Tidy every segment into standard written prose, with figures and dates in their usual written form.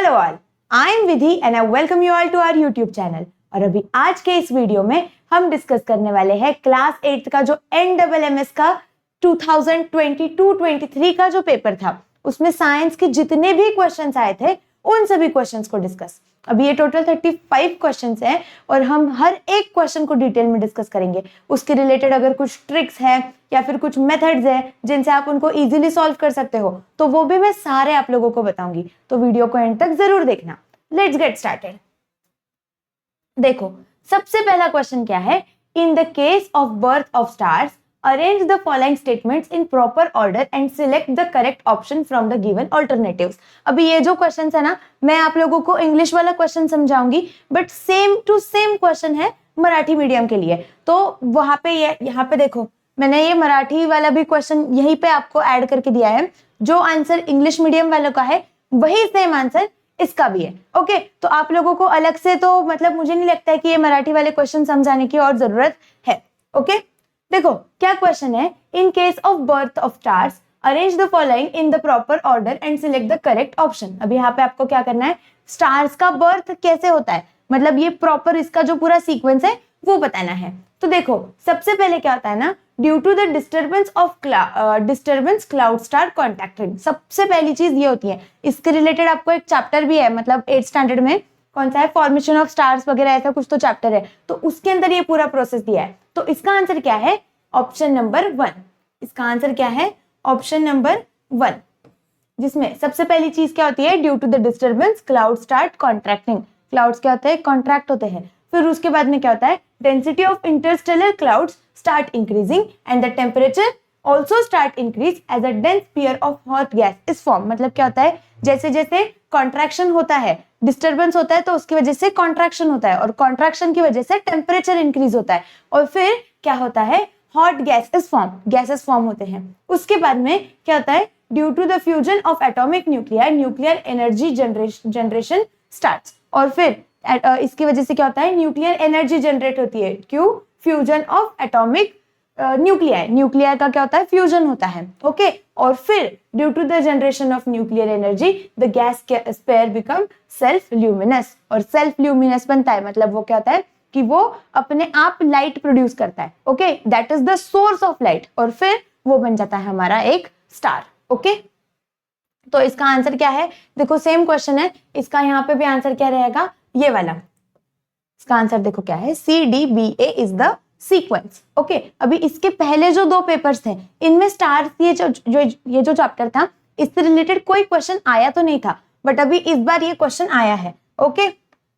Hello all, I am Vidhi and I welcome you all to our YouTube channel. और अभी आज के इस वीडियो में हम डिस्कस करने वाले हैं क्लास 8 का जो NMMS का 2022-23 का जो पेपर था, उसमें साइंस के जितने भी क्वेश्चंस आए थे उन सभी क्वेश्चंस को डिस्कस। अभी ये टोटल 35 क्वेश्चंस हैं और हम हर एक क्वेश्चन को डिटेल में डिस्कस करेंगे। उसके रिलेटेड अगर कुछ ट्रिक्स है या फिर कुछ मेथड्स है जिनसे आप उनको इजीली सॉल्व कर सकते हो, तो वो भी मैं सारे आप लोगों को बताऊंगी। तो वीडियो को एंड तक जरूर देखना। Let's get started. देखो, सबसे पहला क्वेश्चन क्या है? In the case of birth of stars arrange the following statements in proper order and select the correct option from the given alternatives। अभी ये जो क्वेश्चन है ना, मैं आप लोगों को इंग्लिश वाला क्वेश्चन समझाऊंगी, but same to same question है मराठी मीडियम के लिए। तो वहां पे यहाँ पे देखो, मैंने ये मराठी वाला भी क्वेश्चन यहीं पे आपको ऐड करके दिया है। जो आंसर इंग्लिश मीडियम वालों का है वही सेम आंसर इसका भी है। ओके, तो आप लोगों को अलग से तो मतलब मुझे नहीं लगता है कि ये मराठी वाले क्वेश्चन समझाने की और जरूरत है। ओके, देखो क्या क्वेश्चन है। In case of birth of stars arrange the following in the proper order and select the correct option. अभी यहाँ पे आपको क्या करना है, स्टार्स का बर्थ कैसे होता है, मतलब ये प्रॉपर इसका जो पूरा सीक्वेंस है वो बताना है। तो देखो, सबसे पहले क्या होता है ना, due to the disturbance cloud star contacting. सबसे पहली चीज ये होती है, इसके रिलेटेड आपको एक चैप्टर भी है, मतलब 8th स्टैंडर्ड में कौन सा है, फॉर्मेशन ऑफ स्टार्स वगैरह ऐसा कुछ तो चैप्टर है, तो उसके अंदर ये पूरा प्रोसेस दिया है। तो इसका आंसर क्या है? Option number 1। इसका आंसर क्या है? ऑप्शन नंबर 1, जिसमें सबसे पहली चीज क्या होती है, due to the disturbance cloud start contracting. Clouds क्या होते हैं? कॉन्ट्रैक्ट होते हैं। फिर उसके बाद में क्या होता है, density of interstellar clouds start increasing and the temperature also start increase as a dense pair of hot gas is form. मतलब क्या होता है, जैसे जैसे कॉन्ट्रैक्शन होता है, डिस्टर्बेंस होता है, तो उसकी वजह से कॉन्ट्रैक्शन होता है, और कॉन्ट्रैक्शन की वजह से टेम्परेचर इंक्रीज होता है, और फिर क्या होता है, hot gases form, gases form होते हैं। उसके बाद में क्या होता है, due to the fusion of atomic nuclear nuclear energy generation starts. और फिर इसकी वजह से क्या होता है, न्यूक्लियर एनर्जी जनरेट होती है। क्यों? फ्यूजन ऑफ एटॉमिक न्यूक्लियर का क्या होता है, फ्यूजन होता है। ओके, और फिर due to the generation of nuclear energy the gas sphere become self luminous. और सेल्फ ल्यूमिनस बनता है, मतलब वो क्या होता है कि वो अपने आप लाइट प्रोड्यूस करता है। Okay, that is the source of light, और फिर वो बन जाता है हमारा एक स्टार। ओके, तो इसका आंसर क्या है? देखो सेम क्वेश्चन है, इसका यहाँ पे भी आंसर क्या रहेगा, ये वाला। इसका आंसर देखो क्या है, CDBA is the sequence. Okay, अभी इसके पहले जो 2 पेपर्स थे इनमें स्टार्स ये जो चैप्टर था इससे रिलेटेड कोई क्वेश्चन आया तो नहीं था, बट अभी इस बार ये क्वेश्चन आया है। ओके,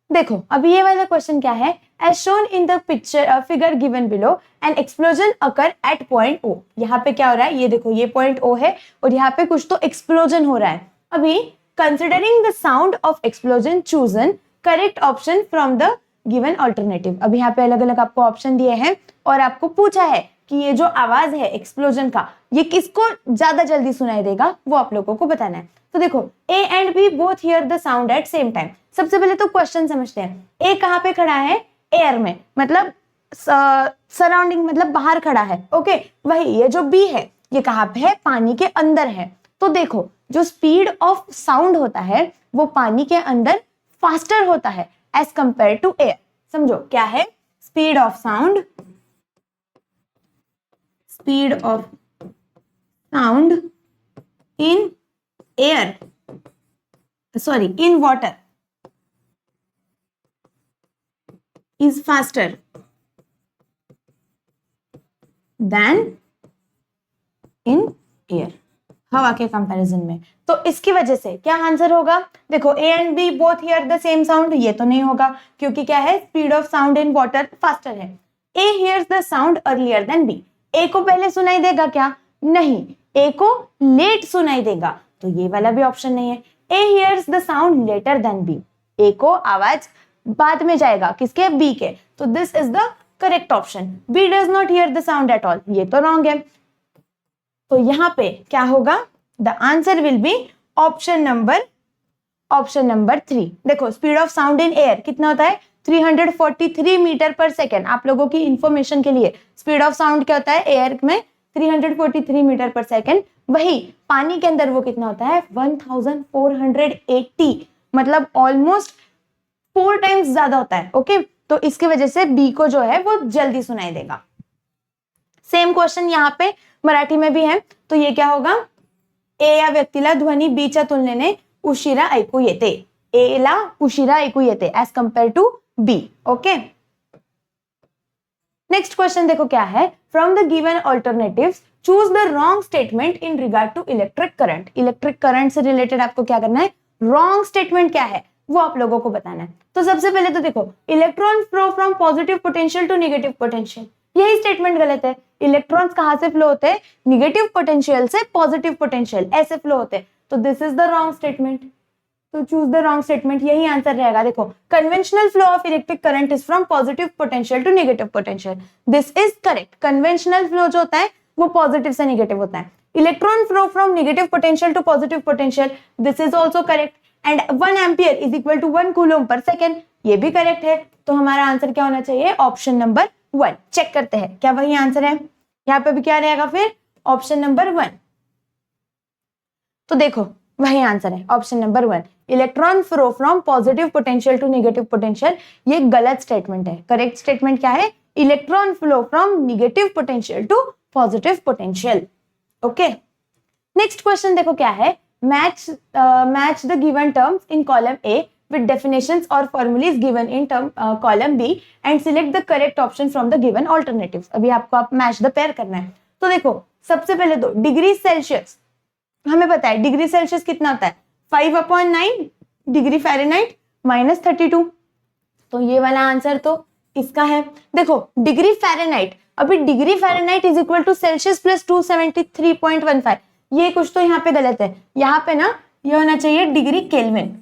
देखो अभी ये वाला क्वेश्चन क्या है, as shown in the picture figure given below an explosion occur at point O। यहाँ पे क्या हो रहा है, ये देखो ये पॉइंट O है और यहाँ पे कुछ तो एक्सप्लोजन हो रहा है। अभी considering the sound of explosion chosen correct option from the given alternative. अभी यहाँ पे अलग अलग आपको ऑप्शन दिए हैं और आपको पूछा है कि ये जो आवाज है एक्सप्लोजन का, ये किसको ज्यादा जल्दी सुनाई देगा, वो आप लोगों को बताना है। तो देखो, A and B both hear the sound at same time। सबसे पहले तो क्वेश्चन समझते हैं। A कहाँ पे खड़ा है? एयर में, मतलब सराउंडिंग, मतलब बाहर खड़ा है। ओके, वही ये जो B है ये कहाँ पे है? पानी के अंदर है। तो देखो, जो स्पीड ऑफ साउंड होता है वो पानी के अंदर फास्टर होता है एज कंपेयर टू एयर। समझो क्या है, speed of sound, speed of sound in air, sorry, in water is faster than in air, हवा के कंपैरिजन में। तो इसकी वजह से क्या आंसर होगा? देखो, A and B both hear the same sound, ये तो नहीं होगा क्योंकि क्या है, speed of sound in water faster है। A hears the sound earlier than B। A को पहले सुनाई देगा क्या? नहीं, A को लेट सुनाई देगा, तो ये वाला भी ऑप्शन नहीं है। A hears the sound later than B। A को आवाज बाद में जाएगा, किसके? B के। तो this is the correct option. B does not hear the sound at all, ये तो रॉन्ग है। तो यहाँ पे क्या होगा? The answer will be option number 3। देखो, speed of sound in air कितना होता है? 343 मीटर पर सेकेंड। आप लोगों की इंफॉर्मेशन के लिए स्पीड ऑफ साउंड क्या होता है एयर में? 343 मीटर पर सेकेंड। वही पानी के अंदर वो कितना होता है? 1480 मतलब ऑलमोस्ट 4 टाइम्स ज्यादा होता है। ओके, तो इसकी वजह से बी को जो है वो जल्दी सुनाई देगा। सेम क्वेश्चन यहाँ पे मराठी में भी है, तो ये क्या होगा, ए या व्यक्तीला ध्वनी बीच्या तुलनेने उशिरा ऐकू येते, ए ला उशिरा ऐकू येते as compare to B. Okay, next question देखो क्या है, from the given alternatives choose the wrong statement in regard to electric current. Electric current से रिलेटेड आपको क्या करना है, रॉन्ग स्टेटमेंट क्या है वो आप लोगों को बताना है। तो सबसे पहले तो देखो, electron flow from positive potential to negative potential, यही स्टेटमेंट गलत है। इलेक्ट्रॉन्स कहां से फ्लो होते हैं, निगेटिव पोटेंशियल से पॉजिटिव पोटेंशियल, ऐसे फ्लो होते हैं, तो this is the wrong statement. तो चूज द रॉन्ग स्टेटमेंट, यही आंसर रहेगा। देखो, conventional flow of electric current is from positive potential to negative potential, this is correct. Conventional flow जो होता है वो पॉजिटिव से नेगेटिव होता है। Electron flow from negative potential to positive potential, this is also correct. And 1 ampere is equal to 1 coulomb per second, ये भी correct है। तो हमारा आंसर क्या होना चाहिए, ऑप्शन नंबर 1। चेक करते हैं क्या वही आंसर है, यहाँ पे भी क्या रहेगा फिर, ऑप्शन नंबर 1। तो देखो वही आंसर है, option number 1, electron flow from positive potential to negative potential, ये गलत स्टेटमेंट है। करेक्ट स्टेटमेंट क्या है, electron flow from negative potential to positive potential. Okay, next question देखो क्या है, match the given terms in column A with definitions or formulas given in term column B and select the correct option from the given alternatives। अभी आपको आप match the pair करना है। तो देखो सबसे पहले तो डिग्री सेल्सियस, हमें पता है डिग्री सेल्सियस कितना होता है, 5/9 डिग्री फ़ारेनहाइट -32, तो ये वाला आंसर तो इसका है। देखो डिग्री फ़ारेनहाइट, अभी degree Fahrenheit is equal to Celsius plus 273.15, ये कुछ तो यहाँ पे गलत है। यहाँ पे ना ये होना चाहिए डिग्री केल्विन,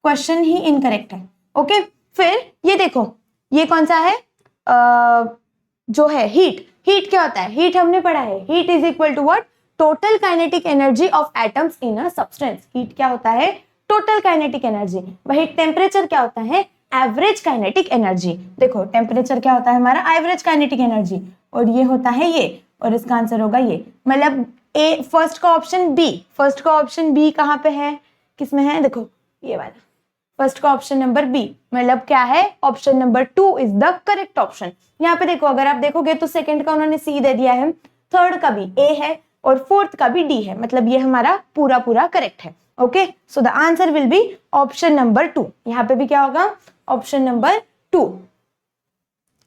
क्वेश्चन ही इनकरेक्ट है। ओके, फिर ये देखो ये कौन सा है, जो है हीट। हीट क्या होता है, हीट हमने पढ़ा है, heat is equal to what, total kinetic energy of atoms in a substance. Heat क्या होता है, टोटल काइनेटिक एनर्जी। वही टेम्परेचर क्या होता है, एवरेज काइनेटिक एनर्जी। देखो टेम्परेचर क्या होता है हमारा, एवरेज काइनेटिक एनर्जी, और ये होता है ये, और इसका आंसर होगा ये। मतलब ए, फर्स्ट का ऑप्शन बी, फर्स्ट का ऑप्शन बी कहाँ पे है, किसमें है, देखो ये वाला फर्स्ट का ऑप्शन नंबर बी, मतलब क्या है, option number 2 is the correct option. यहाँ पे देखो अगर आप देखोगे तो सेकंड का उन्होंने सी दे दिया है, थर्ड का भी ए है, और फोर्थ का भी डी है, मतलब ये हमारा पूरा पूरा करेक्ट है। Okay, so the answer will be option number 2। यहाँ पे भी क्या होगा, ऑप्शन नंबर 2।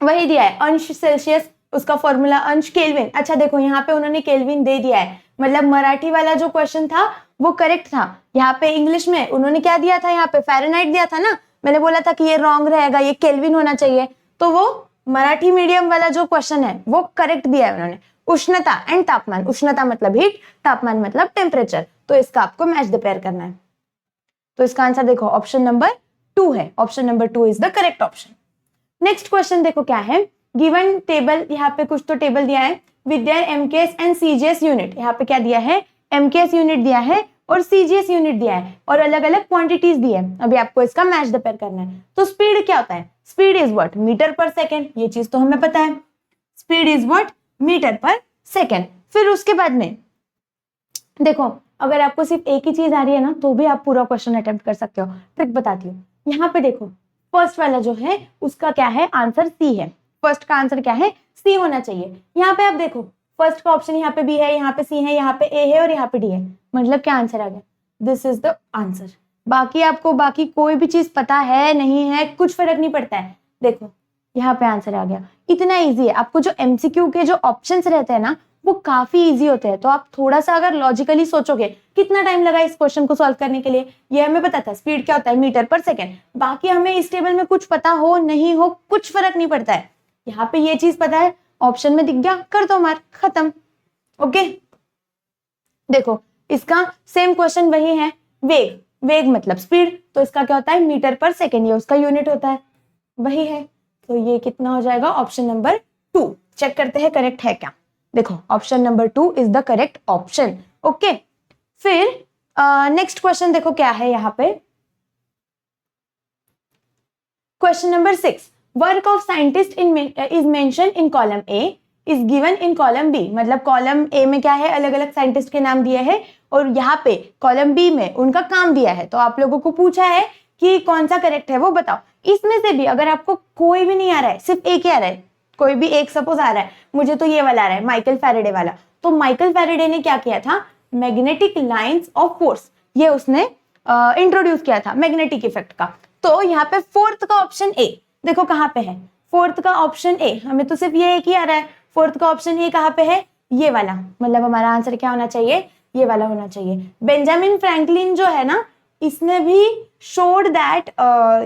वही दिया है अंश सेल्सियस, उसका फॉर्मूला अंश केल्विन। अच्छा देखो यहाँ पे उन्होंने केल्विन दे दिया है, मतलब मराठी वाला जो क्वेश्चन था वो करेक्ट था। यहाँ पे इंग्लिश में उन्होंने क्या दिया था, यहाँ पे फ़ारेनहाइट दिया था ना, मैंने बोला था कि ये रॉन्ग रहेगा, ये केल्विन होना चाहिए, तो वो मराठी मीडियम वाला जो क्वेश्चन है वो करेक्ट दिया है उन्होंने। उष्णता एंड तापमान, उष्णता मतलब हीट, तापमान मतलब टेम्परेचर, तो इसका आपको मैच द पेयर करना है। तो इसका आंसर देखो ऑप्शन नंबर 2 है, option number 2 is the correct option. Next question देखो क्या है, गिवन टेबल, यहाँ पे कुछ तो टेबल दिया है, विद्या एमकेएस एंड सीजीएस यूनिट, यहाँ पे क्या दिया है, एमकेएस यूनिट दिया है और सीजीएस यूनिट दिया है, और अलग अलग क्वांटिटीज दी है। अभी आपको इसका मैच द पेयर करना है। तो स्पीड क्या होता है, स्पीड इज व्हाट, मीटर पर सेकेंड, ये चीज तो हमें पता है, स्पीड इज व्हाट, मीटर पर सेकेंड। फिर उसके बाद में देखो अगर आपको सिर्फ एक ही चीज आ रही है ना तो भी आप पूरा क्वेश्चन अटेम्प्ट कर सकते हो। ट्रिक बताती हूँ, यहाँ पे देखो फर्स्ट वाला जो है उसका क्या है, आंसर सी है। फर्स्ट का आंसर क्या है, सी होना चाहिए। यहाँ पे आप देखो फर्स्ट का ऑप्शन यहाँ पे बी है, यहाँ पे सी है, यहाँ पे ए है और यहाँ पे डी है, मतलब क्या आंसर आ गया, दिस इज द आंसर। बाकी आपको बाकी कोई भी चीज पता है नहीं है कुछ फर्क नहीं पड़ता है। देखो यहाँ पे आंसर आ गया, इतना इजी है। आपको जो एमसीक्यू के जो ऑप्शंस रहते हैं ना वो काफी इजी होते हैं, तो आप थोड़ा सा अगर लॉजिकली सोचोगे, कितना टाइम लगा इस क्वेश्चन को सॉल्व करने के लिए, ये हमें पता था स्पीड क्या होता है, मीटर पर सेकेंड। बाकी हमें इस टेबल में कुछ पता हो नहीं हो कुछ फर्क नहीं पड़ता है। यहाँ पे ये चीज पता है, ऑप्शन में दिख गया, कर दो मार्क, खत्म। ओके, देखो इसका सेम क्वेश्चन वही है, वेग, वेग मतलब स्पीड, तो इसका क्या होता है, मीटर पर सेकेंड, ये उसका यूनिट होता है, वही है। तो ये कितना हो जाएगा, ऑप्शन नंबर 2। चेक करते हैं करेक्ट है क्या। देखो option number 2 is the correct option. Okay, फिर नेक्स्ट क्वेश्चन देखो क्या है यहाँ पे, question number 6, work of scientist is mention in column A is given in column B. मतलब कॉलम ए में क्या है, अलग अलग साइंटिस्ट के नाम दिए हैं, और यहाँ पे कॉलम बी में उनका काम दिया है। तो आप लोगों को पूछा है कि कौन सा करेक्ट है वो बताओ। इसमें से भी अगर आपको कोई भी नहीं आ रहा है, सिर्फ एक ही आ रहा है, कोई भी एक सपोज आ रहा है, मुझे तो ये वाला आ रहा है, माइकल फैराडे वाला, तो माइकल फैराडे ने क्या किया था, मैग्नेटिक लाइंस ऑफ फोर्स, ये उसने इंट्रोड्यूस किया था मैग्नेटिक इफेक्ट का। तो यहाँ पे फोर्थ का ऑप्शन ए देखो कहाँ पे है, फोर्थ का ऑप्शन ए, हमें तो सिर्फ ये एक ही आ रहा है, फोर्थ का ऑप्शन ए कहाँ पे है, ये वाला, मतलब हमारा आंसर क्या होना चाहिए, ये वाला होना चाहिए। बेंजामिन फ्रैंकलिन जो है ना, इसने भी शोड दैट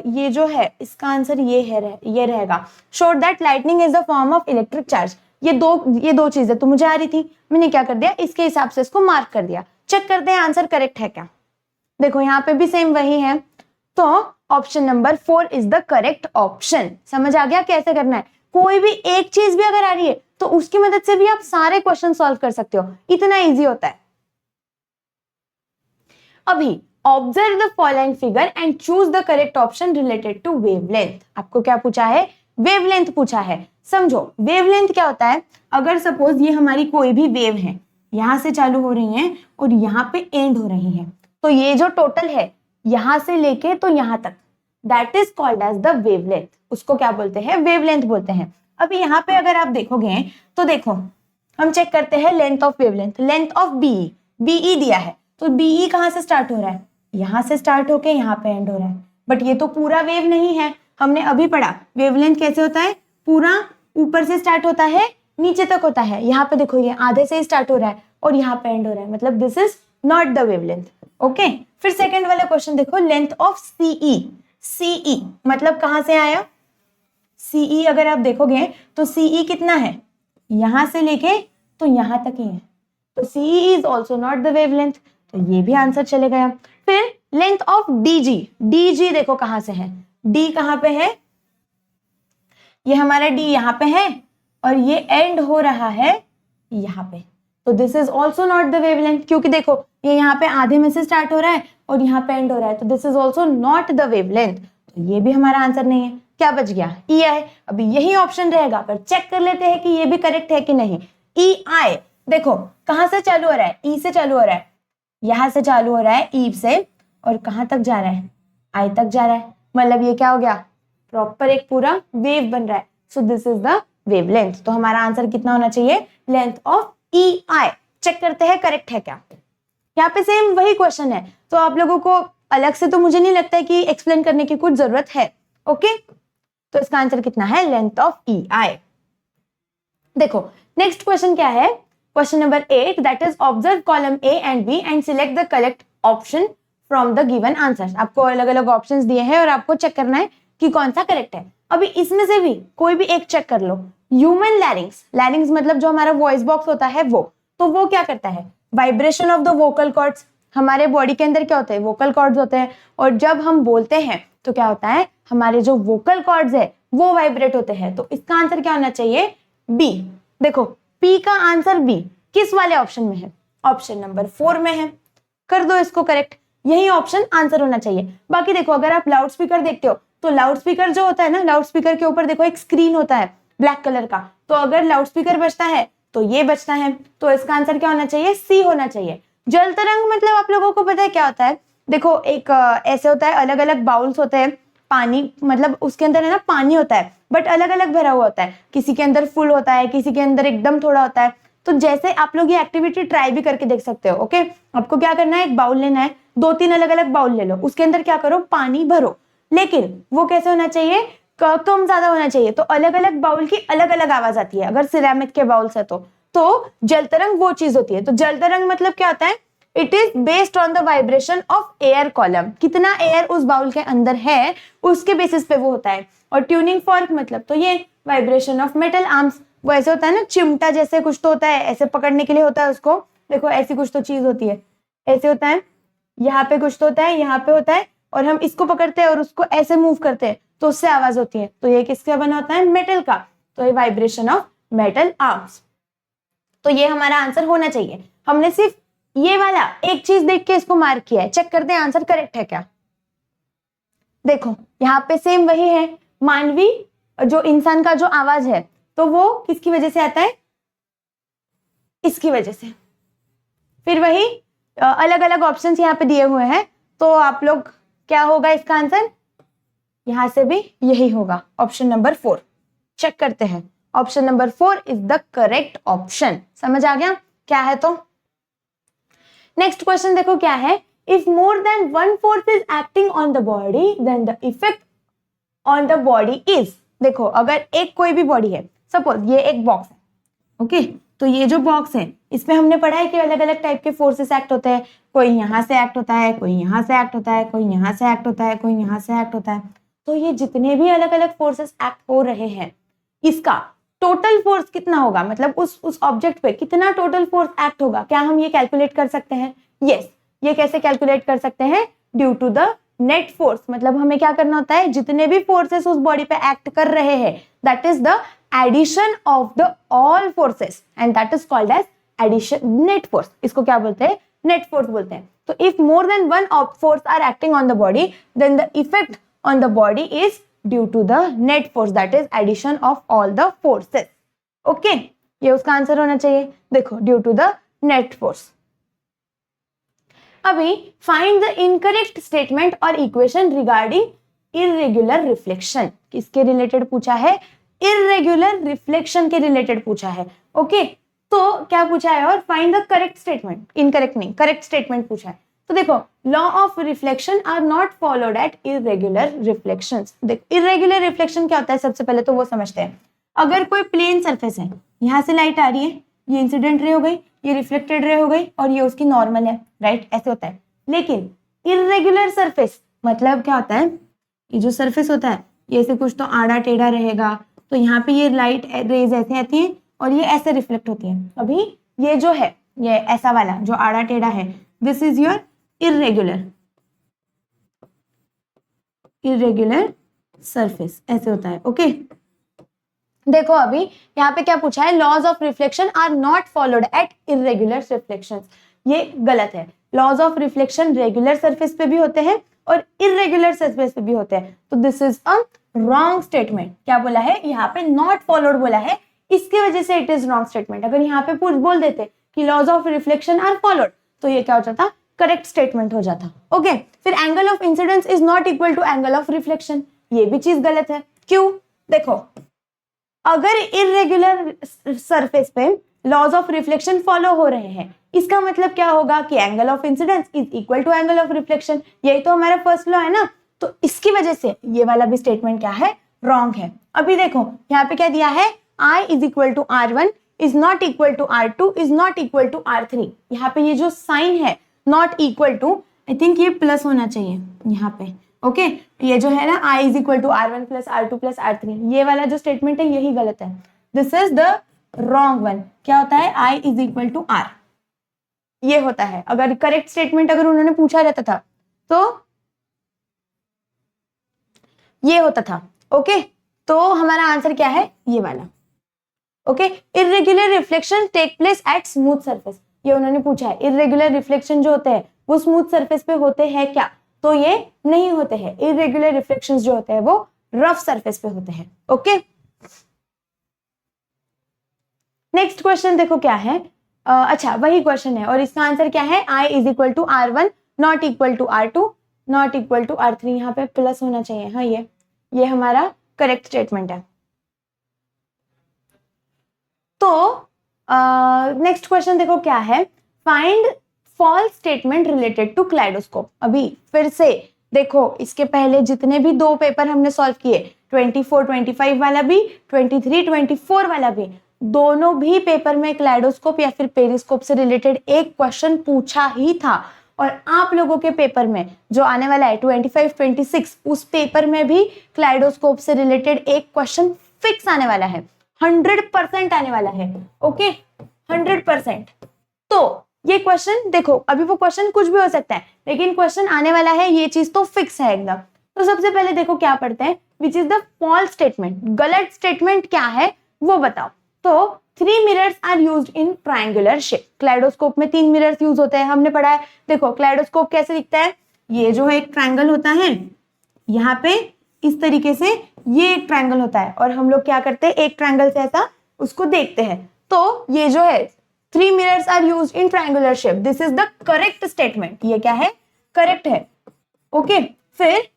ये जो है इसका आंसर ये रहेगा, showed that lightning is the form of electric charge. ये दो चीजें तो मुझे आ रही थी, मैंने क्या कर दिया, इसके हिसाब से इसको मार्क कर दिया। चेक करते हैं आंसर करेक्ट है क्या। देखो यहाँ पे भी सेम वही है, तो option number 4 is the correct option. समझ आ गया कैसे करना है, कोई भी एक चीज भी अगर आ रही है तो उसकी मदद से भी आप सारे क्वेश्चन सॉल्व कर सकते हो, इतना इजी होता है। अभी observe the following figure and choose the correct option related to wavelength. आपको क्या पूछा है, वेवलेंथ पूछा है। समझो वेवलेंथ क्या होता है, अगर सपोज ये हमारी कोई भी वेव है, यहां से चालू हो रही है और यहाँ पे एंड हो रही है, तो ये जो टोटल है यहां से लेके तो यहां तक, that is called as the wavelength. उसको क्या बोलते हैं, वेवलेंथ बोलते हैं। अभी यहाँ पे अगर आप देखोगे तो देखो हम चेक करते हैं length of wavelength, length of B E दिया है, तो बीई कहाँ से स्टार्ट हो रहा है, यहां से स्टार्ट होके यहाँ पे एंड हो रहा है, बट ये तो पूरा वेव नहीं है। हमने अभी पढ़ा वेवलेंथ कैसे होता है, पूरा ऊपर से स्टार्ट होता है नीचे तक होता है, यहाँ पे देखो ये आधे से ही स्टार्ट हो रहा है और यहाँ पे एंड हो रहा है, मतलब this is not the wavelength. Okay, फिर सेकंड वाला क्वेश्चन देखो, लेंथ ऑफ सीई मतलब कहां से आया, सीई अगर आप देखोगे तो सीई कितना है, यहां से लेके तो यहां तक ही है, तो C E is also not the wavelength, तो ये भी आंसर चले गया। फिर लेंथ ऑफ डीजी देखो कहां से है, डी कहां पे है, ये हमारा डी यहाँ पे है और ये एंड हो रहा है यहाँ पे, तो this is also not the wavelength, क्योंकि देखो ये यहाँ पे आधे में से स्टार्ट हो रहा है और यहाँ पे एंड हो रहा है, तो this is also not the wavelength, तो ये भी हमारा आंसर नहीं है। क्या बच गया, ई आई। अभी यही ऑप्शन रहेगा, पर चेक कर लेते हैं कि ये भी करेक्ट है कि नहीं। ई आई देखो कहां से चालू हो रहा है, ई से चालू हो रहा है, यहां से चालू हो रहा है ई से और कहां तक जा रहा है, आई तक जा रहा है, मतलब ये क्या हो गया, प्रॉपर एक पूरा वेव बन रहा है, so this is the wavelength. तो हमारा आंसर कितना होना चाहिए, length of E I. Check करते हैं करेक्ट है क्या। यहाँ पे सेम वही क्वेश्चन है, तो आप लोगों को अलग से तो मुझे नहीं लगता है कि एक्सप्लेन करने की कुछ जरूरत है। ओके, तो इसका आंसर कितना है, लेंथ ऑफ ई आई। देखो नेक्स्ट क्वेश्चन क्या है, question number 8, that is observe column A and B and select the correct option from the given answers. आपको अलग अलग ऑप्शंस दिए हैं और आपको चेक करना है कि कौन सा करेक्ट है। अभी इसमें से भी कोई भी एक चेक कर लो। ह्यूमन लैरिंग्स, लैरिंग्स मतलब जो हमारा वॉइस बॉक्स होता है तो वो क्या करता है, vibration of the vocal cords. हमारे बॉडी के अंदर क्या होते हैं, वोकल कॉर्ड्स होते हैं, और जब हम बोलते हैं तो क्या होता है, हमारे जो वोकल कॉर्ड्स है वो वाइब्रेट होते हैं। तो इसका आंसर क्या होना चाहिए, बी। देखो पी का आंसर बी किस वाले ऑप्शन में है, ऑप्शन नंबर 4 में है, कर दो इसको करेक्ट, यही ऑप्शन आंसर होना चाहिए। बाकी देखो अगर आप लाउड स्पीकर देखते हो तो लाउड स्पीकर जो होता है ना, लाउड स्पीकर के ऊपर देखो एक स्क्रीन होता है ब्लैक कलर का, तो अगर लाउड स्पीकर बजता है तो ये बजता है, तो इसका आंसर क्या होना चाहिए, सी होना चाहिए। जल तरंग मतलब आप लोगों को पता है क्या होता है, देखो एक ऐसे होता है, अलग अलग बाउल्स होते हैं, पानी मतलब उसके अंदर है ना पानी होता है, बट अलग अलग भरा हुआ होता है, किसी के अंदर फुल होता है, किसी के अंदर एकदम थोड़ा होता है। तो जैसे आप लोग ये एक्टिविटी ट्राई भी करके देख सकते हो। ओके, आपको क्या करना है, एक बाउल लेना है, 2-3 अलग अलग बाउल ले लो, उसके अंदर क्या करो, पानी भरो, लेकिन वो कैसे होना चाहिए, कम ज्यादा होना चाहिए। तो अलग अलग बाउल की अलग अलग आवाज आती है, अगर सिरेमिक के बाउल से तो जल तरंग वो चीज होती है। तो जल तरंग मतलब क्या होता है, it is based on the vibration of air column, कितना एयर उस बाउल के अंदर है उसके बेसिस पे वो होता है। और ट्यूनिंग फॉर्क मतलब तो ये वाइब्रेशन ऑफ मेटल आर्म्स, वो ऐसे होता है ना, चिमटा जैसे कुछ तो होता है, ऐसे पकड़ने के लिए होता है उसको, देखो ऐसी कुछ तो चीज होती है, ऐसे होता है, यहाँ पे कुछ तो होता है, यहाँ पे होता है, और हम इसको पकड़ते हैं और उसको ऐसे मूव करते हैं तो उससे आवाज होती है। तो ये किसका बना होता है, मेटल का, तो ये वाइब्रेशन ऑफ मेटल आर्म्स। तो ये हमारा आंसर होना चाहिए। हमने सिर्फ ये वाला एक चीज देख के इसको मार्क किया है, चेक करते हैं आंसर करेक्ट है क्या। देखो यहाँ पे सेम वही है, मानवी जो इंसान का जो आवाज है तो वो किसकी वजह से आता है, इसकी वजह से। फिर वही अलग अलग ऑप्शंस यहाँ पे दिए हुए हैं, तो आप लोग क्या होगा इसका आंसर? यहां से भी यही होगा, ऑप्शन नंबर 4। चेक करते हैं, option number 4 is the correct option. समझ आ गया क्या है? तो नेक्स्ट क्वेश्चन देखो क्या है, if more than one force is acting on the body then the effect on the body is. देखो अगर एक कोई भी बॉडी है, सपोज ये एक बॉक्स है, ओके तो ये जो बॉक्स है इसमें हमने पढ़ा है कि अलग अलग टाइप के फोर्सेस एक्ट होते हैं, कोई यहाँ से एक्ट होता है, कोई यहाँ से एक्ट होता है, कोई यहाँ से एक्ट होता है, कोई यहाँ से एक्ट होता है। तो ये जितने भी अलग अलग फोर्सेस एक्ट हो रहे हैं, इसका टोटल फोर्स कितना होगा, मतलब उस ऑब्जेक्ट पे कितना टोटल फोर्स एक्ट होगा, क्या हम ये कैलकुलेट कर सकते हैं? यस, ये कैसे कैलकुलेट कर सकते हैं? Due to the net force. मतलब हमें क्या करना होता है, जितने भी फोर्सेस उस बॉडी पे एक्ट कर रहे हैं, that is the addition of the all forces and that is called as addition net force. इसको क्या बोलते हैं? नेट फोर्स बोलते हैं। तो if more than one force are acting on the body then the effect on the body is due to the net force, that is addition of all the forces. Okay, ये उसका answer होना चाहिए। देखो due to the net force. अभी find the incorrect statement और equation regarding irregular reflection. किसके related पूछा है? इररेगुलर रिफ्लेक्शन के रिलेटेड पूछा है। ओके तो क्या पूछा है? और find the correct statement, incorrect नहीं, करेक्ट स्टेटमेंट पूछा है। तो देखो law of reflection are not followed at irregular reflections. देखो इररेगुलर रिफ्लेक्शन क्या होता है, सबसे पहले तो वो समझते हैं। अगर कोई प्लेन सरफेस है, यहाँ से लाइट आ रही है, ये इंसिडेंट रे हो गई, ये रिफ्लेक्टेड रे हो गई और ये उसकी नॉर्मल है, राइट? ऐसे होता है। लेकिन इररेगुलर सरफेस मतलब क्या होता है, ये जो सरफेस होता है ये ऐसे कुछ तो आड़ा टेढ़ा रहेगा, तो यहाँ पे ये लाइट रेज ऐसे आती है और ये ऐसे रिफ्लेक्ट होती है। अभी ये जो है, ये ऐसा वाला जो आड़ा टेढ़ा है, this is your irregular surface, ऐसे होता है। ओके देखो अभी यहाँ पे क्या पूछा है, laws of reflection are not followed at irregular reflections. ये गलत है। Laws of reflection regular surface पे भी होते हैं और इररेगुलर सरफेस पे भी होते हैं। तो this is a wrong statement. क्या बोला है यहाँ पे? नॉट फॉलोड बोला है, इसकी वजह से इट इज रॉन्ग स्टेटमेंट। अगर यहाँ पे बोल देते कि laws of reflection are followed, तो ये क्या हो जाता? करेक्ट स्टेटमेंट हो जाता। ओके फिर angle of incidence is not equal to angle of reflection, ये भी चीज गलत है। क्यों? देखो अगर इररेगुलर सरफेस पे लॉज ऑफ रिफ्लेक्शन फॉलो हो रहे हैं, इसका मतलब क्या होगा कि angle of incidence is equal to angle of reflection. यही तो हमारा फर्स्ट लॉ है ना। तो इसकी वजह से ये वाला भी स्टेटमेंट क्या है? रॉन्ग है। अभी देखो यहाँ पे क्या दिया है, I is equal to R1 is not equal to R2 is not equal to R3। यहाँ पे ये जो साइन है not equal to, I think ये प्लस होना चाहिए यहाँ पे। ओके ये जो है ना I is equal to R1 plus R2 plus R3, ये वाला जो स्टेटमेंट है यही गलत है। This is the wrong one. क्या होता है? I is equal to R, ये होता है। अगर करेक्ट स्टेटमेंट अगर उन्होंने पूछा रहता था तो ये होता था। ओके तो हमारा आंसर क्या है? ये वाला। Okay irregular reflection take place at smooth surface, ये उन्होंने पूछा है। इररेगुलर रिफ्लेक्शन जो होते हैं वो स्मूथ सरफेस पे होते हैं क्या? तो ये नहीं होते हैं। इररेगुलर रिफ्लेक्शंस जो होते हैं वो रफ सरफेस पे होते हैं। ओके नेक्स्ट क्वेश्चन देखो क्या है। अच्छा वही क्वेश्चन है और इसका आंसर क्या है? I is equal to R1 not equal to R2 not equal to R3। यहाँ पे प्लस होना चाहिए। हाँ ये हमारा करेक्ट स्टेटमेंट है। तो नेक्स्ट क्वेश्चन देखो क्या है, find false statement related to kaleidoscope. अभी फिर से देखो इसके पहले जितने भी दो पेपर हमने सॉल्व किए, 24-25 वाला भी, 23-24 वाला भी, दोनों भी पेपर में क्लाइडोस्कोप या फिर पेरिस्कोप से रिलेटेड एक क्वेश्चन पूछा ही था। और आप लोगों के पेपर में जो आने वाला है 25-26, उस पेपर में भी क्लाइडोस्कोप से रिलेटेड एक क्वेश्चन फिक्स आने वाला है, 100% आने वाला है। ओके 100%। तो ये क्वेश्चन देखो, अभी वो क्वेश्चन कुछ भी हो सकता है लेकिन क्वेश्चन आने वाला है, ये चीज तो फिक्स है एकदम। तो सबसे पहले देखो क्या पढ़ते हैं, which is the false statement. गलत स्टेटमेंट क्या है वो बताओ। तो 3 mirrors are used in triangular shape. Kaleidoscope में 3 मिरर्स यूज होते हैं, हमने पढ़ा है। देखो क्लाइडोस्कोप कैसे दिखता है, ये जो है एक ट्रायंगल होता है, यहाँ पे इस तरीके से ये एक ट्रायंगल होता है और हम लोग क्या करते हैं, एक ट्रायंगल से ऐसा उसको देखते हैं। तो ये जो है 3 mirrors are used in triangular shape, this is the correct statement. ये क्या है? करेक्ट है। ओके फिर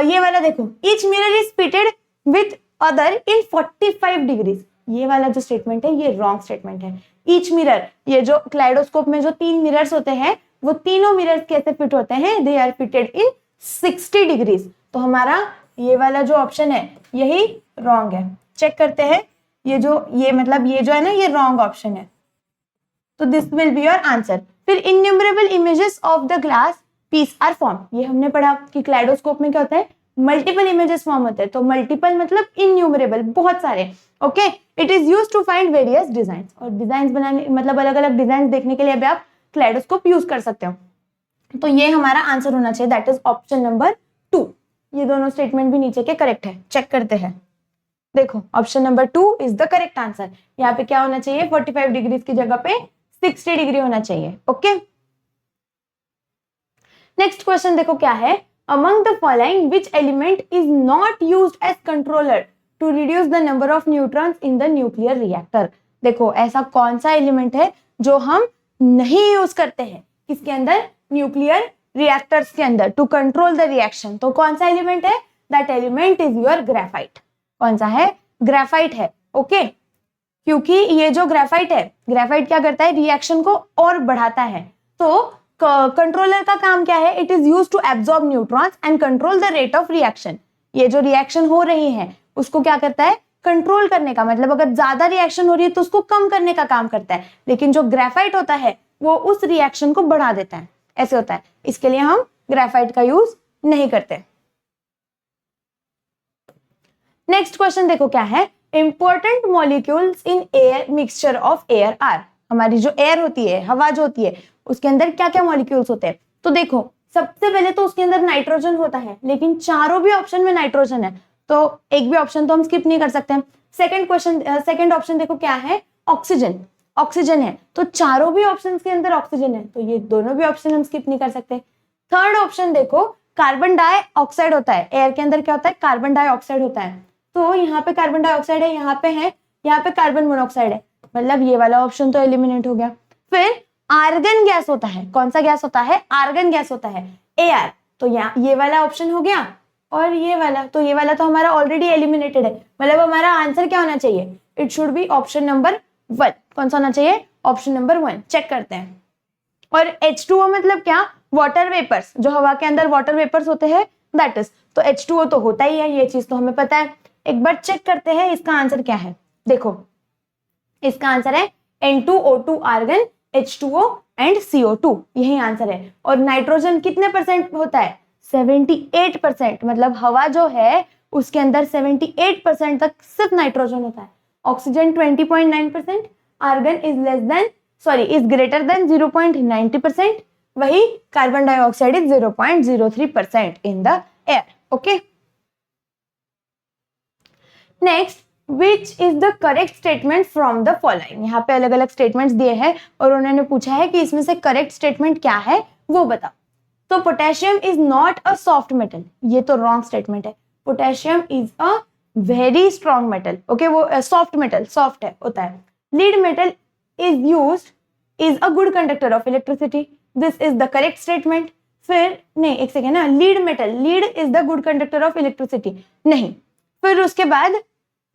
ये वाला देखो, each mirror is fitted with other in 45 degrees, ये वाला जो स्टेटमेंट है ये रॉन्ग स्टेटमेंट है। ईच मिरर, ये जो क्लाइडोस्कोप में जो 3 मिरर्स होते हैं वो तीनों मिरर्स कैसे फिट होते हैं, they are fitted in 60 degrees. तो हमारा ये वाला जो ऑप्शन है यही रॉन्ग है। चेक करते हैं, ये जो है ना, ये रॉन्ग ऑप्शन है, तो this will be your answer. फिर innumerable images of the glass piece are form, ये हमने पढ़ा कि क्लाइडोस्कोप में क्या होता है, मल्टीपल इमेजेस फॉर्म होते हैं। तो मल्टीपल मतलब इन्यूमरेबल, बहुत सारे। Okay, it is used to find various design, और डिजाइन बनाने मतलब अलग अलग डिजाइन देखने के लिए भी आप क्लाइडोस्कोप यूज कर सकते हो। तो ये हमारा आंसर होना चाहिए, दैट इज ऑप्शन नंबर 2। ये दोनों स्टेटमेंट भी नीचे के करेक्ट है। चेक करते हैं, देखो option number 2 is the correct answer. यहाँ पे क्या होना चाहिए, 45 डिग्री की जगह पे 60 डिग्री होना चाहिए। ओके, नेक्स्ट क्वेश्चन देखो क्या है, among the following which element is not used as controller to reduce the number of neutrons in the nuclear reactor. देखो ऐसा कौन सा एलिमेंट है जो हम नहीं यूज करते हैं किसके अंदर, न्यूक्लियर रिएक्टर्स के अंदर, टू कंट्रोल द रिएक्शन। तो कौन सा एलिमेंट है, that element is your graphite. कौन सा है, ग्रेफाइट है। ओके, क्योंकि ये जो ग्रेफाइट है, ग्रेफाइट क्या करता है, रिएक्शन को और बढ़ाता है। तो कंट्रोलर का काम क्या है, it is used to absorb neutrons and control the rate of reaction. ये जो रिएक्शन हो रही है उसको क्या करता है, कंट्रोल करने का, मतलब अगर ज्यादा रिएक्शन हो रही है तो उसको कम करने का काम करता है। लेकिन जो ग्रेफाइट होता है वो उस रिएक्शन को बढ़ा देता है, ऐसे होता है। इसके लिए हम ग्रेफाइट का यूज नहीं करते। नेक्स्ट क्वेश्चन देखो क्या है, important molecules in air mixture of air are. हमारी जो एयर होती है, हवा जो होती है, उसके अंदर क्या क्या मॉलिक्यूल्स होते हैं। तो देखो सबसे पहले तो उसके अंदर नाइट्रोजन होता है, लेकिन चारों भी ऑप्शन में नाइट्रोजन है, तो एक भी ऑप्शन तो हम स्किप नहीं कर सकते हैं। सेकंड ऑप्शन देखो क्या है, ऑक्सीजन, ऑक्सीजन है, तो चारों भी ऑप्शंस के अंदर ऑक्सीजन है, तो ये दोनों भी ऑप्शन हम स्किप नहीं कर सकते। थर्ड ऑप्शन देखो, कार्बन डाइऑक्साइड होता है, एयर के अंदर क्या होता है, कार्बन डाइऑक्साइड होता है। तो यहाँ पे कार्बन डाइऑक्साइड है, यहाँ पे कार्बन मोनोऑक्साइड है, मतलब ये वाला ऑप्शन तो एलिमिनेट हो गया। फिर आर्गन गैस होता है, कौन सा गैस होता है, आर्गन गैस होता है, एआर। तो ये वाला ऑप्शन हो गया, और ये वाला तो हमारा ऑलरेडी एलिमिनेटेड है। मतलब हमारा आंसर क्या होना चाहिए, it should be option number 1। कौन सा होना चाहिए, ऑप्शन नंबर 1। चेक करते हैं। और H2O मतलब क्या, वाटर वेपर्स, जो हवा के अंदर वाटर वेपर्स होते हैं, दैट इज, तो H2O तो होता ही है, ये चीज तो हमें पता है। एक बार चेक करते हैं इसका आंसर क्या है। देखो इसका आंसर है N2O2 argon, H2O and CO2, यही आंसर है। और नाइट्रोजन कितने परसेंट होता है, 78%, मतलब हवा जो है उसके अंदर 78% तक सिर्फ नाइट्रोजन होता है। Oxygen 20.9%, argon is greater than 0.90%, वही carbon dioxide is 0.03% in the air. Okay, next, which is the correct statement from the following. यहाँ पे अलग अलग स्टेटमेंट्स दिए हैं और उन्होंने पूछा है कि इसमें से करेक्ट स्टेटमेंट क्या है वो बताओ। तो potassium is not a soft metal, ये तो रॉन्ग स्टेटमेंट है। Potassium is a very strong metal. Okay, वो सॉफ्ट मेटल, सॉफ्ट है होता है। Lead metal is a good conductor of electricity, this is the correct statement. फिर नहीं, एक सेकेंड ना, lead is the good conductor of electricity, नहीं। फिर उसके बाद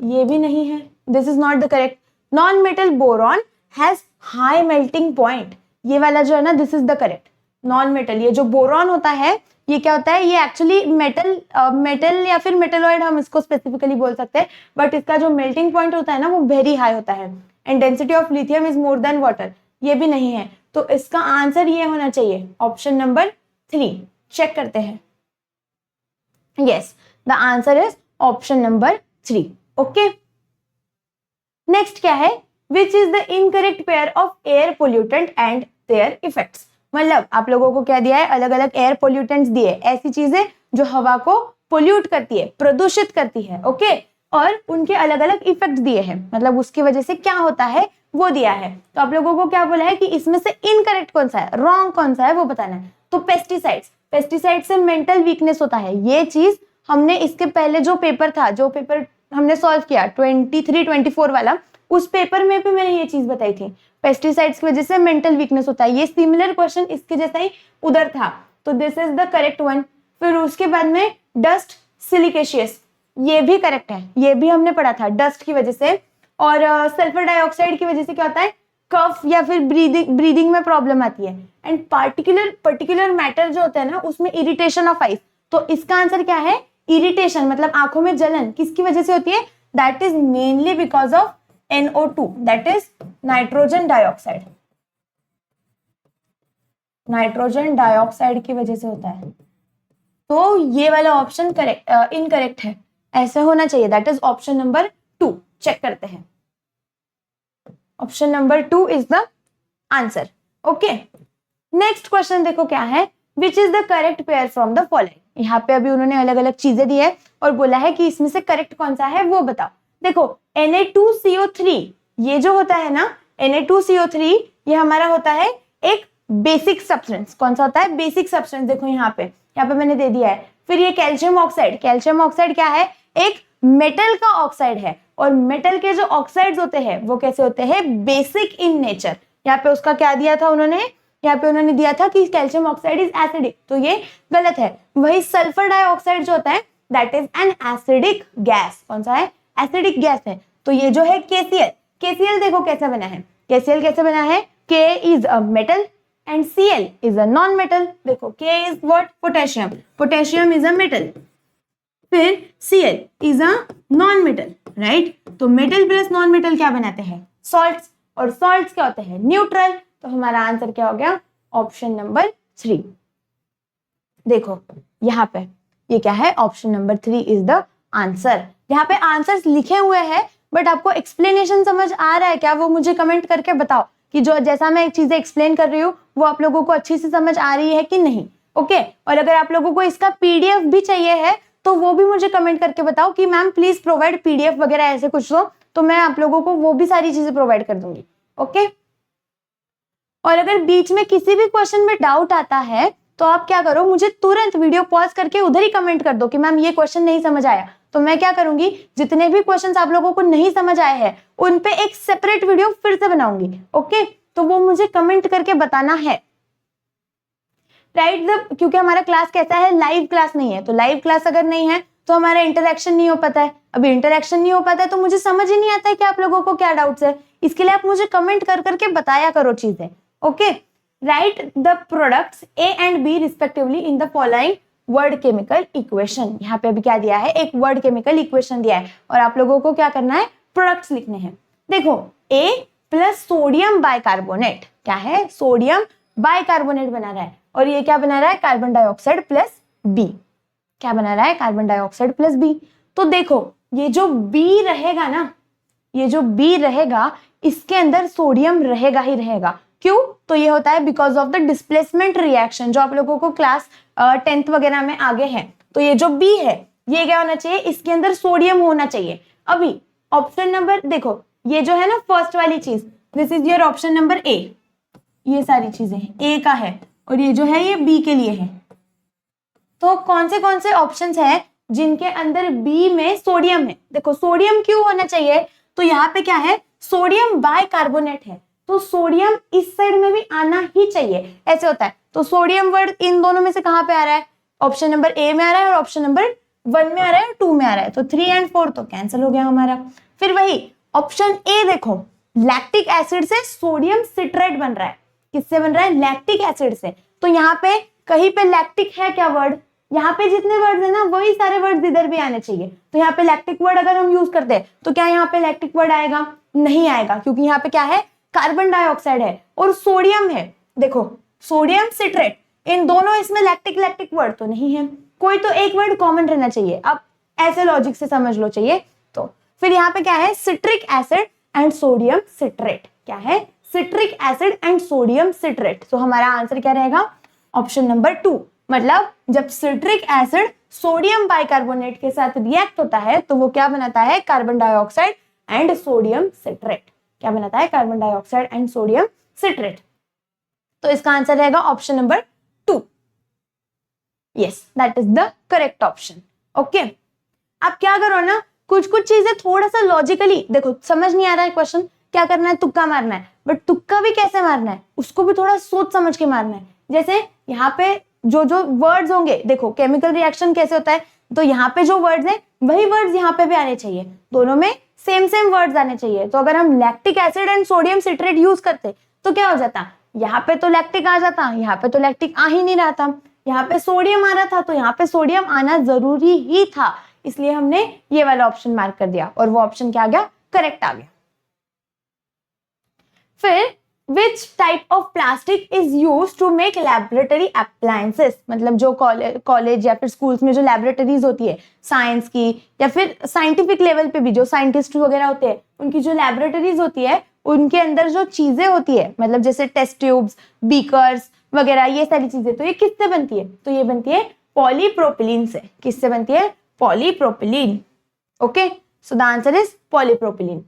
ये भी नहीं है, this is not the correct. Non metal boron has high melting point, ये वाला जो है ना, this is the correct. Non metal, ये जो बोरॉन होता है ये क्या होता है, ये एक्चुअली मेटल या फिर मेटलॉइड हम इसको स्पेसिफिकली बोल सकते हैं, बट इसका जो मेल्टिंग पॉइंट होता है ना वो वेरी हाई होता है। And density of lithium is more than water, ये भी नहीं है। तो इसका आंसर ये होना चाहिए ऑप्शन नंबर 3। चेक करते हैं, yes, the answer is option number 3। Okay, next क्या है, which is the incorrect pair of air pollutant and there effects. मतलब आप लोगों को क्या दिया है, अलग अलग एयर पोल्यूटेंट्स दिए, ऐसी चीजें जो हवा को पोल्यूट करती है, प्रदूषित करती है। ओके, और उनके अलग अलग इफेक्ट्स दिए हैं, मतलब उसकी वजह से क्या होता है वो दिया है। तो आप लोगों को क्या बोला है कि इसमें से इनकरेक्ट कौन सा है, रॉन्ग कौन सा है वो बताना है। तो पेस्टिसाइड से मेंटल वीकनेस होता है, ये चीज हमने इसके पहले जो पेपर हमने सॉल्व किया 23-24 वाला, उस पेपर में भी मैंने ये चीज बताई थी, पेस्टिसाइड्स की वजह से मेंटल वीकनेस होता है। ये सिमिलर क्वेश्चन इसके जैसा ही उधर था, तो this is the correct one. फिर उसके बाद में डस्ट सिलिकेशियस, ये भी करेक्ट है, ये भी हमने पढ़ा था डस्ट की वजह से। और सल्फर डाइऑक्साइड की वजह से क्या होता है, कफ या फिर ब्रीदिंग में प्रॉब्लम आती है। एंड पर्टिकुलर मैटर जो होता है ना उसमें इरिटेशन ऑफ आइज, तो इसका आंसर क्या है, इरिटेशन मतलब आंखों में जलन किसकी वजह से होती है, that is mainly because of NO2, that is nitrogen dioxide, nitrogen dioxide की वजह से होता है। तो ये वाला ऑप्शन करेक्ट इनकरेक्ट है, ऐसे होना चाहिए, that is option number 2। Check करते हैं, option number 2 is the answer. Okay, next question देखो क्या है, which is the correct pair from the following. यहाँ पे अभी उन्होंने अलग अलग चीजें दी है और बोला है कि इसमें से करेक्ट कौन सा है वो बताओ। देखो Na2CO3 ये जो होता है ना, Na2CO3 ये हमारा होता है एक बेसिक सब्सटेंस। कौन सा होता है, बेसिक सब्सटेंस। देखो यहाँ पे मैंने दे दिया है। फिर ये कैल्शियम ऑक्साइड क्या है, एक मेटल का ऑक्साइड है, और मेटल के जो ऑक्साइड्स होते हैं वो कैसे होते हैं, बेसिक इन नेचर। यहाँ पे उसका क्या दिया था उन्होंने, यहाँ पे उन्होंने दिया था कि कैल्शियम ऑक्साइड इज एसिडिक, तो ये गलत है। वही सल्फर डाइऑक्साइड जो होता है that is an acidic gas. कौन सा है, एसिडिक गैस है। तो ये जो है KCl देखो कैसा बना है, KCl कैसे बना है, K is a metal and Cl is a non-metal। देखो K is what, potassium is a metal, फिर Cl is a non-metal, right? तो metal plus non-metal क्या बनाते हैं, salts, और salts क्या होते हैं, न्यूट्रल। तो हमारा आंसर क्या हो गया, ऑप्शन नंबर 3। देखो यहाँ पे ये क्या है, option number 3 is the answer. यहाँ पे आंसर्स लिखे हुए हैं बट आपको एक्सप्लेनेशन समझ आ रहा है क्या, वो मुझे कमेंट करके बताओ कि जो जैसा मैं एक चीजें एक्सप्लेन कर रही हूँ वो आप लोगों को अच्छी से समझ आ रही है कि नहीं। ओके, और अगर आप लोगों को इसका PDF भी चाहिए है तो वो भी मुझे कमेंट करके बताओ कि मैम प्लीज प्रोवाइड PDF वगैरह ऐसे कुछ तो मैं आप लोगों को वो भी सारी चीजें प्रोवाइड कर दूंगी। ओके, और अगर बीच में किसी भी क्वेश्चन में डाउट आता है तो आप क्या करो, मुझे तुरंत वीडियो पॉज करके उधर ही कमेंट कर दो कि मैम ये क्वेश्चन नहीं समझ आया। तो मैं क्या करूंगी, जितने भी क्वेश्चंस आप लोगों को नहीं समझ आए हैं उन पे एक सेपरेट वीडियो फिर से बनाऊंगी। ओके, तो वो मुझे कमेंट करके बताना है, राइट। क्योंकि हमारा क्लास कैसा है, लाइव क्लास नहीं है, तो लाइव क्लास अगर नहीं है तो हमारा इंटरेक्शन नहीं हो पाता है। अभी इंटरेक्शन नहीं हो पाता है तो मुझे समझ ही नहीं आता है कि आप लोगों को क्या डाउट्स है। इसके लिए आप मुझे कमेंट कर करके बताया करो चीजें। Okay, right the products A and B respectively in the following word chemical equation. यहाँ पे अभी क्या दिया है, एक वर्ड केमिकल इक्वेशन दिया है और आप लोगों को क्या करना है, प्रोडक्ट्स लिखने हैं। देखो A प्लस सोडियम बाइकार्बोनेट, क्या है, सोडियम बाइकार्बोनेट बना रहा है, और ये क्या बना रहा है, कार्बन डाइऑक्साइड प्लस B। क्या बना रहा है, कार्बन डाइऑक्साइड प्लस B। तो देखो ये जो B रहेगा ना, ये जो B रहेगा इसके अंदर सोडियम रहेगा ही रहेगा। क्यों, तो ये होता है because of the displacement reaction, जो आप लोगों को क्लास 10th वगैरह में आगे है। तो ये जो B है ये क्या होना चाहिए, इसके अंदर सोडियम होना चाहिए। अभी ऑप्शन नंबर देखो, ये जो है ना फर्स्ट वाली चीज, this is your option number A। ये सारी चीजें A का है और ये जो है ये B के लिए है। तो कौन से ऑप्शंस है जिनके अंदर B में सोडियम है। देखो सोडियम क्यों होना चाहिए, तो यहाँ पे क्या है, सोडियम बाइकार्बोनेट है, तो सोडियम इस साइड में भी आना ही चाहिए, ऐसे होता है। तो सोडियम वर्ड इन दोनों में से कहां पे आ रहा है, ऑप्शन नंबर A में आ रहा है और ऑप्शन नंबर 1 में आ रहा है, 2 में आ रहा है। तो 3 और 4 तो कैंसिल हो गया हमारा। फिर वही ऑप्शन A देखो, लैक्टिक एसिड से सोडियम सिट्रेट बन रहा है। किससे बन रहा है, लैक्टिक एसिड से। तो यहाँ पे कहीं पे लैक्टिक है क्या वर्ड, यहाँ पे जितने वर्ड है ना वही सारे वर्ड इधर भी आने चाहिए। तो यहाँ पे लैक्टिक वर्ड अगर हम यूज करते हैं तो क्या यहाँ पे लैक्टिक वर्ड आएगा, नहीं आएगा, क्योंकि यहाँ पे क्या है, कार्बन डाइऑक्साइड है और सोडियम है। देखो सोडियम सिट्रेट, इन दोनों इसमें लैक्टिक वर्ड तो नहीं है, कोई तो एक वर्ड कॉमन रहना चाहिए। अब ऐसे लॉजिक से समझ लो चाहिए। तो फिर यहाँ पे क्या है, citric acid and sodium citrate. क्या है, citric acid and sodium citrate. तो हमारा आंसर क्या रहेगा, ऑप्शन नंबर 2। मतलब जब सिट्रिक एसिड सोडियम बाइकार्बोनेट के साथ रिएक्ट होता है तो वो क्या बनाता है, carbon dioxide and sodium citrate. क्या बनाता है, carbon dioxide and sodium citrate. तो इसका आंसर रहेगा option number 2। Yes, that is the correct option. Okay, आप क्या करो ना, कुछ चीजें थोड़ा सा लॉजिकली देखो, समझ नहीं आ रहा है क्वेश्चन, क्या करना है, तुक्का मारना है। बट तुक्का भी कैसे मारना है, उसको भी थोड़ा सोच समझ के मारना है। जैसे यहाँ पे जो जो वर्ड्स होंगे, देखो केमिकल रिएक्शन कैसे होता है, तो यहाँ पे जो वर्ड्स है वही वर्ड्स यहाँ पे भी आने चाहिए, दोनों में सेम सेम वर्ड्स आने चाहिए। तो अगर हम lactic acid and sodium citrate use करते तो क्या हो जाता, यहाँ पे तो लैक्टिक आ जाता, यहाँ पे तो लैक्टिक आ ही नहीं रहा था, यहाँ पे सोडियम आ रहा था, तो यहाँ पे सोडियम आना जरूरी ही था, इसलिए हमने ये वाला ऑप्शन मार्क कर दिया और वो ऑप्शन क्या आ गया, करेक्ट आ गया। फिर Which type of plastic is used to make laboratory appliances? मतलब जो कॉलेज या फिर स्कूल्स में जो लैबोरेटरीज होती है साइंस की, या फिर साइंटिफिक लेवल पे भी जो साइंटिस्ट वगैरह होते हैं उनकी जो लैबोरेटरीज होती है, उनके अंदर जो चीजें होती है, मतलब जैसे टेस्ट ट्यूब्स, बीकर्स वगैरह, ये सारी चीजें, तो ये किससे बनती है, तो ये बनती है पॉलीप्रोपिलीन से। किससे बनती है, polypropylene. Okay, so the answer is polypropylene.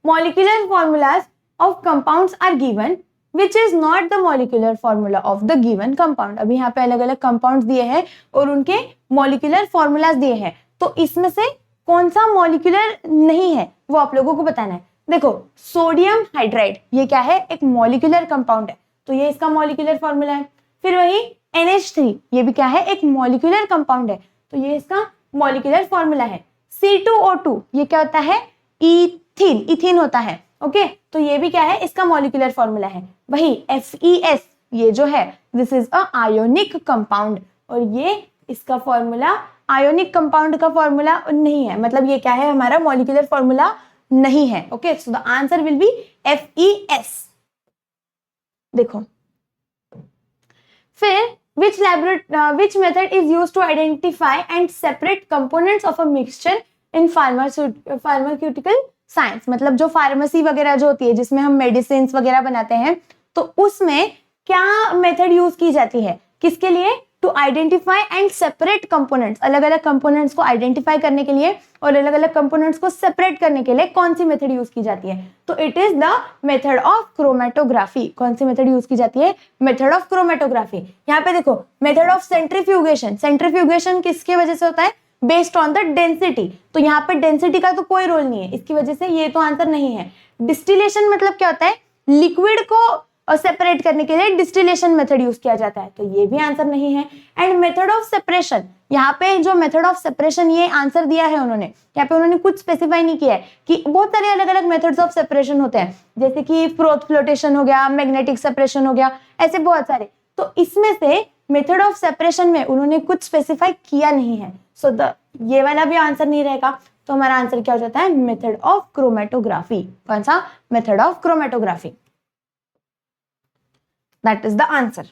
Molecular formulas of compounds are given which is not the molecular formula of the given compound। अभी यहाँ पे अलग अलग compounds दिए हैं और उनके molecular formulas दिए हैं, तो इसमें से कौन सा molecular नहीं है वो आप लोगों को बताना है। देखो सोडियम हाइड्राइड ये क्या है, एक molecular compound है, तो ये इसका molecular formula है। फिर वही NH3 ये भी क्या है, एक molecular compound है, तो ये इसका molecular formula है। C2O2 ये क्या होता है, इथीन होता है। ओके, तो ये भी क्या है, इसका मॉलिक्यूलर फॉर्मूला है। वही FeS ये जो है this is a ionic compound, और ये इसका फॉर्मूला आयोनिक कंपाउंड का फॉर्मूला नहीं है, मतलब ये क्या है, हमारा मॉलिक्यूलर फॉर्मूला नहीं है। Okay, so the answer will be FeS। देखो फिर which method is used to identify and separate components of a mixture in pharmaceutical science? मतलब जो फार्मेसी वगैरह जो होती है जिसमें हम मेडिसिन वगैरह बनाते हैं, तो उसमें क्या मेथड यूज की जाती है, किसके लिए, to identify and separate components, अलग अलग कंपोनेंट्स को आइडेंटिफाई करने के लिए और अलग अलग कंपोनेंट्स को सेपरेट करने के लिए कौन सी मेथड यूज की जाती है, तो it is the method of chromatography. कौन सी मेथड यूज की जाती है, मेथड ऑफ क्रोमेटोग्राफी। यहाँ पे देखो मेथड ऑफ सेंट्रीफ्यूगेशन, सेंट्रीफ्यूगेशन किसकी वजह से होता है, बेस्ड ऑन द डेंसिटी, तो यहाँ पे डेंसिटी का तो कोई रोल नहीं है, इसकी वजह से ये तो आंसर नहीं है। डिस्टिलेशन मतलब क्या होता है, लिक्विड को सेपरेट करने के लिए डिस्टिलेशन मेथड यूज किया जाता है, तो ये भी आंसर नहीं है। एंड मेथड ऑफ सेपरेशन, यहाँ पे जो मेथड ऑफ सेपरेशन ये आंसर दिया है उन्होंने, यहाँ पे उन्होंने कुछ स्पेसिफाई नहीं किया है कि बहुत सारे अलग अलग मेथड्स ऑफ सेपरेशन होते हैं, जैसे कि फ्रोथ फ्लोटेशन हो गया, मैग्नेटिक सेपरेशन हो गया, ऐसे बहुत सारे, तो इसमें से मेथड ऑफ सेपरेशन में उन्होंने कुछ स्पेसिफाई किया नहीं है, सो ये वाला भी आंसर नहीं रहेगा। तो हमारा आंसर क्या हो जाता है, मेथड ऑफ क्रोमेटोग्राफी। कौन सा, method of chromatography, that is the answer.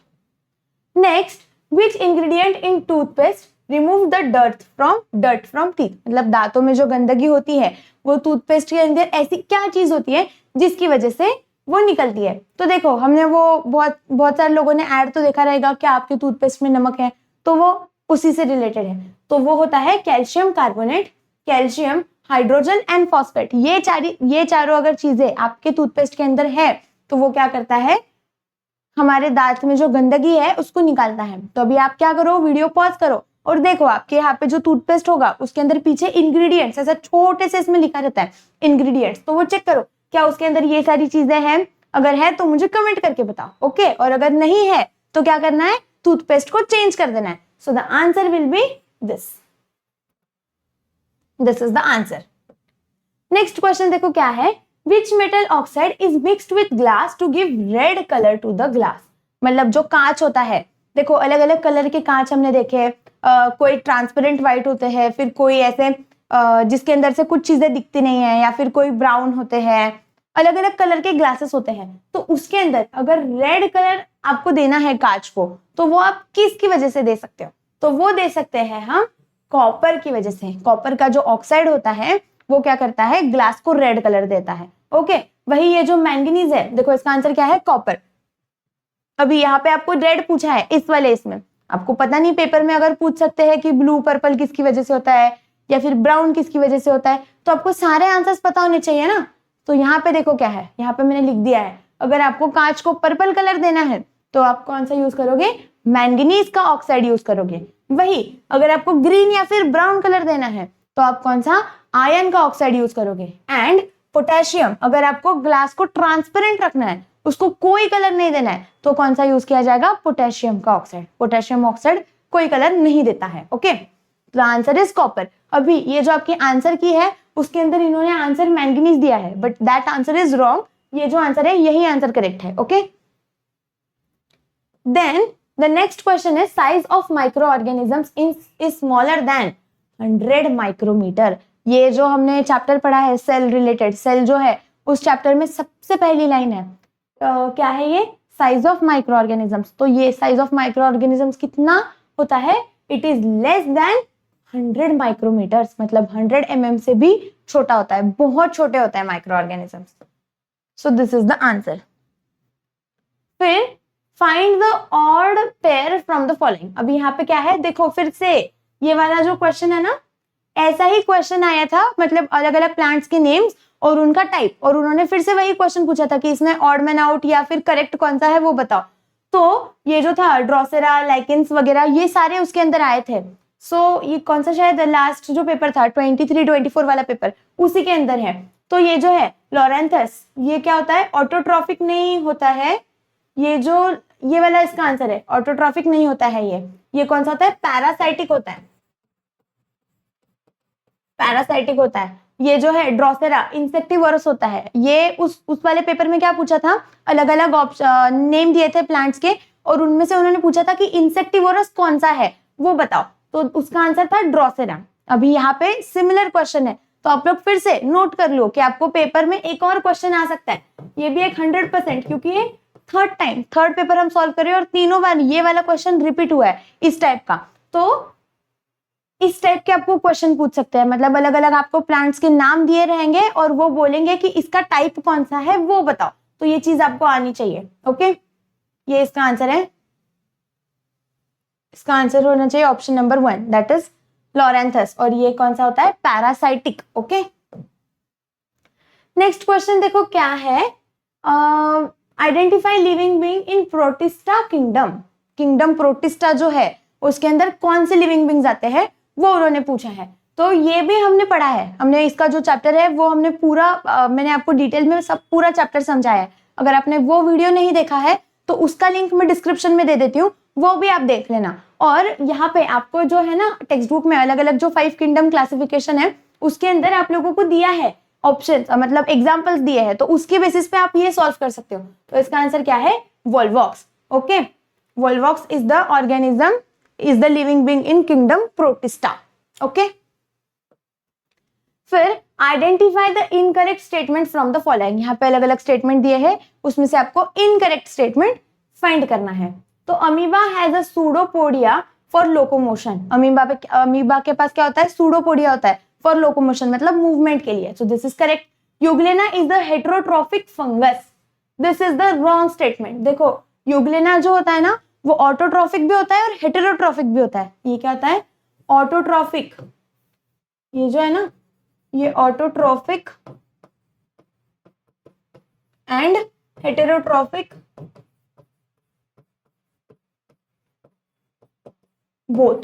Next, which ingredient in toothpaste remove the dirt from teeth? मतलब दांतों में जो गंदगी होती है वो टूथपेस्ट के अंदर ऐसी क्या चीज होती है जिसकी वजह से वो निकलती है। तो देखो हमने वो बहुत सारे लोगों ने ऐड तो देखा रहेगा कि आपके टूथपेस्ट में नमक है, तो वो उसी से रिलेटेड है, तो वो होता है calcium carbonate, calcium, hydrogen and phosphate. ये चारों अगर चीजें आपके टूथपेस्ट के अंदर है तो वो क्या करता है, हमारे दांत में जो गंदगी है उसको निकालता है। तो अभी आप क्या करो, वीडियो पॉज करो और देखो आपके यहाँ पे जो टूथपेस्ट होगा उसके अंदर पीछे इंग्रेडिएंट्स ऐसा छोटे से इसमें लिखा रहता है इंग्रेडिएंट्स, तो वो चेक करो क्या उसके अंदर ये सारी चीजें हैं, अगर है तो मुझे कमेंट करके बताओ। ओके, और अगर नहीं है तो क्या करना है, टूथपेस्ट को चेंज कर देना है। So the answer will be this is the answer. Next question देखो क्या है, Which metal oxide is mixed with glass to give red color to the glass? मतलब जो कांच होता है, देखो अलग अलग कलर के कांच हमने देखे, कोई ट्रांसपेरेंट व्हाइट होते हैं, फिर कोई ऐसे जिसके अंदर से कुछ चीजें दिखती नहीं है, या फिर कोई ब्राउन होते हैं, अलग अलग कलर के ग्लासेस होते हैं। तो उसके अंदर अगर रेड कलर आपको देना है कांच को, तो वो आप किसकी वजह से दे सकते हो, तो वो दे सकते हैं हम कॉपर की वजह से। कॉपर का जो ऑक्साइड होता है वो क्या करता है, ग्लास को रेड कलर देता है। ओके, वही ये जो मैंगनीज है, देखो इसका आंसर क्या है, कॉपर। अभी यहाँ पे आपको रेड पूछा है इस वाले, इसमें आपको पता नहीं, पेपर में अगर पूछ सकते हैं कि ब्लू पर्पल किसकी वजह से होता है या फिर ब्राउन किसकी वजह से होता है, तो आपको सारे आंसर्स पता होने चाहिए ना। तो यहाँ पे देखो क्या है, यहाँ पे मैंने लिख दिया है, अगर आपको कांच को पर्पल कलर देना है तो आप कौन सा यूज करोगे, मैंगनीज का ऑक्साइड यूज करोगे। वही अगर आपको ग्रीन या फिर ब्राउन कलर देना है तो आप कौन सा, आयरन का ऑक्साइड यूज करोगे। एंड पोटेशियम, अगर आपको ग्लास को ट्रांसपेरेंट रखना है उसको कोई कलर नहीं देना है, तो कौन सा यूज किया जाएगा? पोटेशियम का ऑक्साइड। पोटेशियम ऑक्साइड कोई कलर नहीं देता है। ओके, तो आंसर इज कॉपर। अभी ये जो आपकी आंसर की है उसके अंदर इन्होंने आंसर मैंगनीज दिया है, but that answer is wrong. ये जो आंसर है यही आंसर करेक्ट है। Okay, then the next question है size of micro organisms is smaller than 100 micrometre. ये जो हमने चैप्टर पढ़ा है सेल रिलेटेड, सेल जो है उस चैप्टर में सबसे पहली लाइन है क्या है? ये साइज ऑफ माइक्रो ऑर्गेनिजम्स। तो ये साइज ऑफ माइक्रो ऑर्गेनिजम्स कितना होता है? It is less than 100 micrometres, मतलब 100 mm से भी छोटा होता है, बहुत छोटे होते हैं micro organisms. So this is the answer. फिर find the odd pair from the following. अभी यहाँ पे क्या है देखो, फिर से ये वाला जो क्वेश्चन है ना, ऐसा ही क्वेश्चन आया था, मतलब अलग अलग प्लांट्स के नेम्स और उनका टाइप, और उन्होंने फिर से वही क्वेश्चन पूछा था कि इसमें ऑड मैन आउट या फिर करेक्ट कौन सा है वो बताओ। तो ये जो था ड्रोसेरा, लाइकेंस वगैरह, ये सारे उसके अंदर आए थे। सो ये कौन सा शायद लास्ट जो पेपर था 23-24 वाला पेपर, उसी के अंदर है। तो ये जो है लॉरेंथस, ये क्या होता है? ऑटोट्रॉफिक नहीं होता है। ये जो ये वाला इसका आंसर है, ऑटोट्रॉफिक नहीं होता है। ये कौन सा होता है? पैरासाइटिक होता है। पैरासाइटिक होता है। ये जो है ड्रोसेरा इंसेक्टिवोरस होता है। ये उस वाले पेपर में क्या पूछा था? अलग अलग नेम दिए थे प्लांट्स के, और उनमें से उन्होंने पूछा था कि इंसेक्टिवोरस कौन सा है वो बताओ, तो उसका आंसर था ड्रोसेरा। अभी यहाँ पे सिमिलर क्वेश्चन है, तो आप लोग फिर से नोट कर लो कि आपको पेपर में एक और क्वेश्चन आ सकता है। ये भी एक 100%, क्योंकि ये थर्ड पेपर हम सॉल्व कर रहे हैं और तीनों बार ये वाला क्वेश्चन रिपीट हुआ है इस टाइप का। तो इस टाइप के आपको क्वेश्चन पूछ सकते हैं, मतलब अलग अलग आपको प्लांट्स के नाम दिए रहेंगे और वो बोलेंगे कि इसका टाइप कौन सा है वो बताओ। तो ये चीज आपको आनी चाहिए। ओके, ये इसका आंसर है। इसका आंसर होना चाहिए ऑप्शन नंबर 1, दैट इज लॉरेंथस। और ये कौन सा होता है? पैरासाइटिक। ओके, नेक्स्ट क्वेश्चन देखो क्या है। आइडेंटिफाई लिविंग बीइंग इन प्रोटिस्टा किंगडम। किंगडम प्रोटिस्टा जो है उसके अंदर कौन से लिविंग बीइंग्स आते हैं वो उन्होंने पूछा है। तो ये भी हमने पढ़ा है, हमने इसका जो चैप्टर है वो हमने पूरा मैंने आपको डिटेल में सब पूरा चैप्टर समझाया है। अगर आपने वो वीडियो नहीं देखा है तो उसका लिंक मैं डिस्क्रिप्शन में दे देती हूँ, वो भी आप देख लेना। और यहाँ पे आपको जो है ना टेक्स्ट बुक में अलग अलग जो 5 किंगडम क्लासिफिकेशन है उसके अंदर आप लोगों को दिया है ऑप्शन, मतलब एग्जाम्पल्स दिए हैं, तो उसके बेसिस पे आप ये सॉल्व कर सकते हो। तो इसका आंसर क्या है? Volvox. Okay, volvox is the organism, is the living being in kingdom protista. Okay, फिर identify the incorrect statement from the following. यहाँ पे अलग अलग स्टेटमेंट दिए हैं, उसमें से आपको इनकरेक्ट स्टेटमेंट फाइंड करना है। तो amoeba has a pseudopodia for locomotion. Amoeba के पास क्या होता है? सूडोपोडिया होता है फॉर लोकोमोशन, मतलब मूवमेंट के लिए। सो this is correct. Euglena is the heterotrophic fungus. This is the wrong statement. देखो यूग्लेना जो होता है ना वो ऑटोट्रॉफिक भी होता है और हेटेरोट्रॉफिक भी होता है। ये क्या होता है? ऑटोट्रॉफिक। ये जो है ना ये ऑटोट्रॉफिक एंड हेटेरोट्रॉफिक बोथ,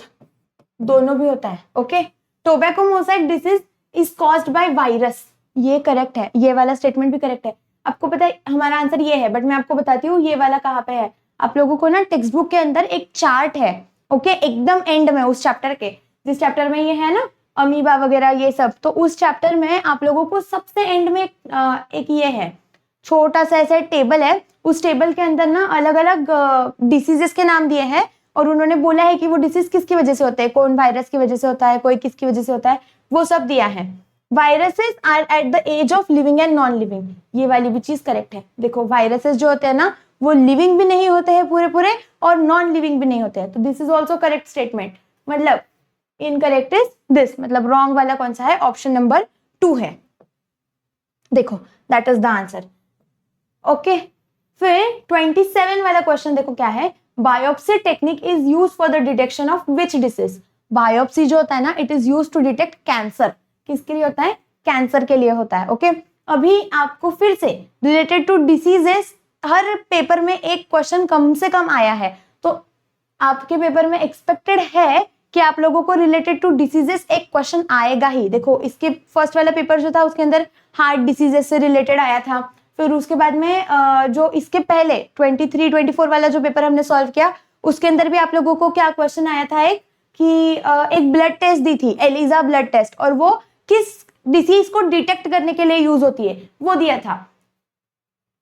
दोनों भी होता है। Okay, tobacco mosaic disease is caused by virus. ये करेक्ट है, ये वाला स्टेटमेंट भी करेक्ट है। आपको पता है हमारा आंसर ये है, बट मैं आपको बताती हूँ ये वाला कहाँ पे है। आप लोगों को ना टेक्स्ट बुक के अंदर एक चार्ट है, ओके, एकदम एंड में उस चैप्टर के, जिस चैप्टर में ये है ना अमीबा वगैरह ये सब, तो उस चैप्टर में आप लोगों को सबसे एंड में एक ये है छोटा सा ऐसा टेबल है। उस टेबल के अंदर ना अलग अलग डिसीजेस के नाम दिए हैं और उन्होंने बोला है कि वो डिसीज किसकी वजह से होते हैं, कौन वायरस की वजह से होता है, कोई किसकी वजह से होता है, वो सब दिया है। Viruses are at the edge of living and non living, ये वाली भी चीज करेक्ट है। देखो वायरसेस जो होते हैं ना वो लिविंग भी नहीं होते हैं पूरे पूरे और नॉन लिविंग भी नहीं होते हैं, तो this is also correct statement. मतलब इनकरेक्ट इज दिस, मतलब रॉन्ग वाला कौन सा है? ऑप्शन नंबर 2 है। देखो that is the answer. Okay, फिर 27 वाला क्वेश्चन देखो क्या है। Biopsy technique is use for the detection of which disease. Biopsy जो होता है ना it is use to detect cancer. किसके लिए होता है? कैंसर के लिए होता है। ओके, अभी आपको फिर से रिलेटेड टू डिसीजेस हर पेपर में एक क्वेश्चन कम से कम आया है, तो आपके पेपर में एक्सपेक्टेड है कि आप लोगों को रिलेटेड टू डिसीजेस एक क्वेश्चन आएगा ही। देखो इसके फर्स्ट वाला पेपर जो था उसके अंदर हार्ट डिसीजेस से रिलेटेड आया था, फिर उसके बाद में जो इसके पहले 23-24 वाला जो पेपर हमने सॉल्व किया उसके अंदर भी आप लोगों को क्या क्वेश्चन आया था एक कि एक ब्लड टेस्ट दी थी, एलिजा ब्लड टेस्ट, और वो किस डिसीज को डिटेक्ट करने के लिए यूज होती है वो दिया था।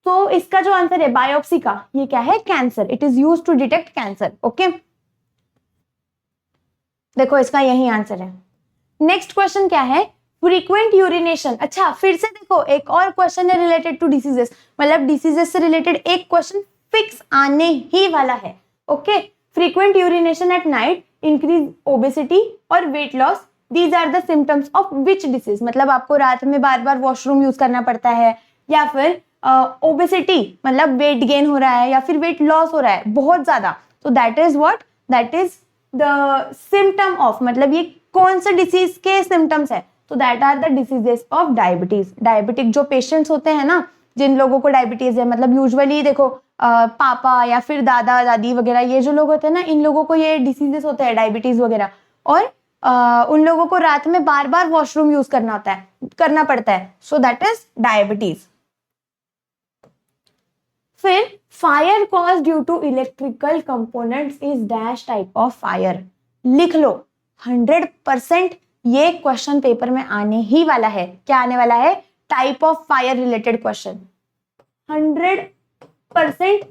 तो इसका जो आंसर है बायोप्सी का, ये क्या है, cancer. It is use to detect cancer. Okay, देखो इसका यही आंसर है। नेक्स्ट क्वेश्चन क्या है, फ्रीक्वेंट यूरिनेशन। अच्छा, फिर से देखो एक और क्वेश्चन है रिलेटेड टू डिसीजेस, मतलब डिसीजेस से रिलेटेड एक क्वेश्चन फिक्स आने ही वाला है। Okay, frequent urination at night increase obesity और weight loss, these are the symptoms of which disease. मतलब आपको रात में बार बार वॉशरूम यूज करना पड़ता है, या फिर ओबेसिटी मतलब वेट गेन हो रहा है, या फिर वेट लॉस हो रहा है बहुत ज्यादा, तो that is what, that is the symptom of, मतलब ये कौन सा डिसीज के सिम्टम्स है, तो that are the diseases of diabetes. Diabetic जो पेशेंट्स होते हैं ना, जिन लोगों को डायबिटीज है, मतलब यूजुअली देखो पापा या फिर दादा दादी वगैरह ये जो लोग होते हैं ना, इन लोगों को ये डिसीजेस होते हैं डायबिटीज वगैरह, और उन लोगों को रात में बार बार वॉशरूम यूज करना पड़ता है, सो दैट इज डायबिटीज। फिर fire cause due to electrical components is dash type of fire. लिख लो, 100% ये क्वेश्चन पेपर में आने ही वाला है। क्या आने वाला है, type of fire related question, 100%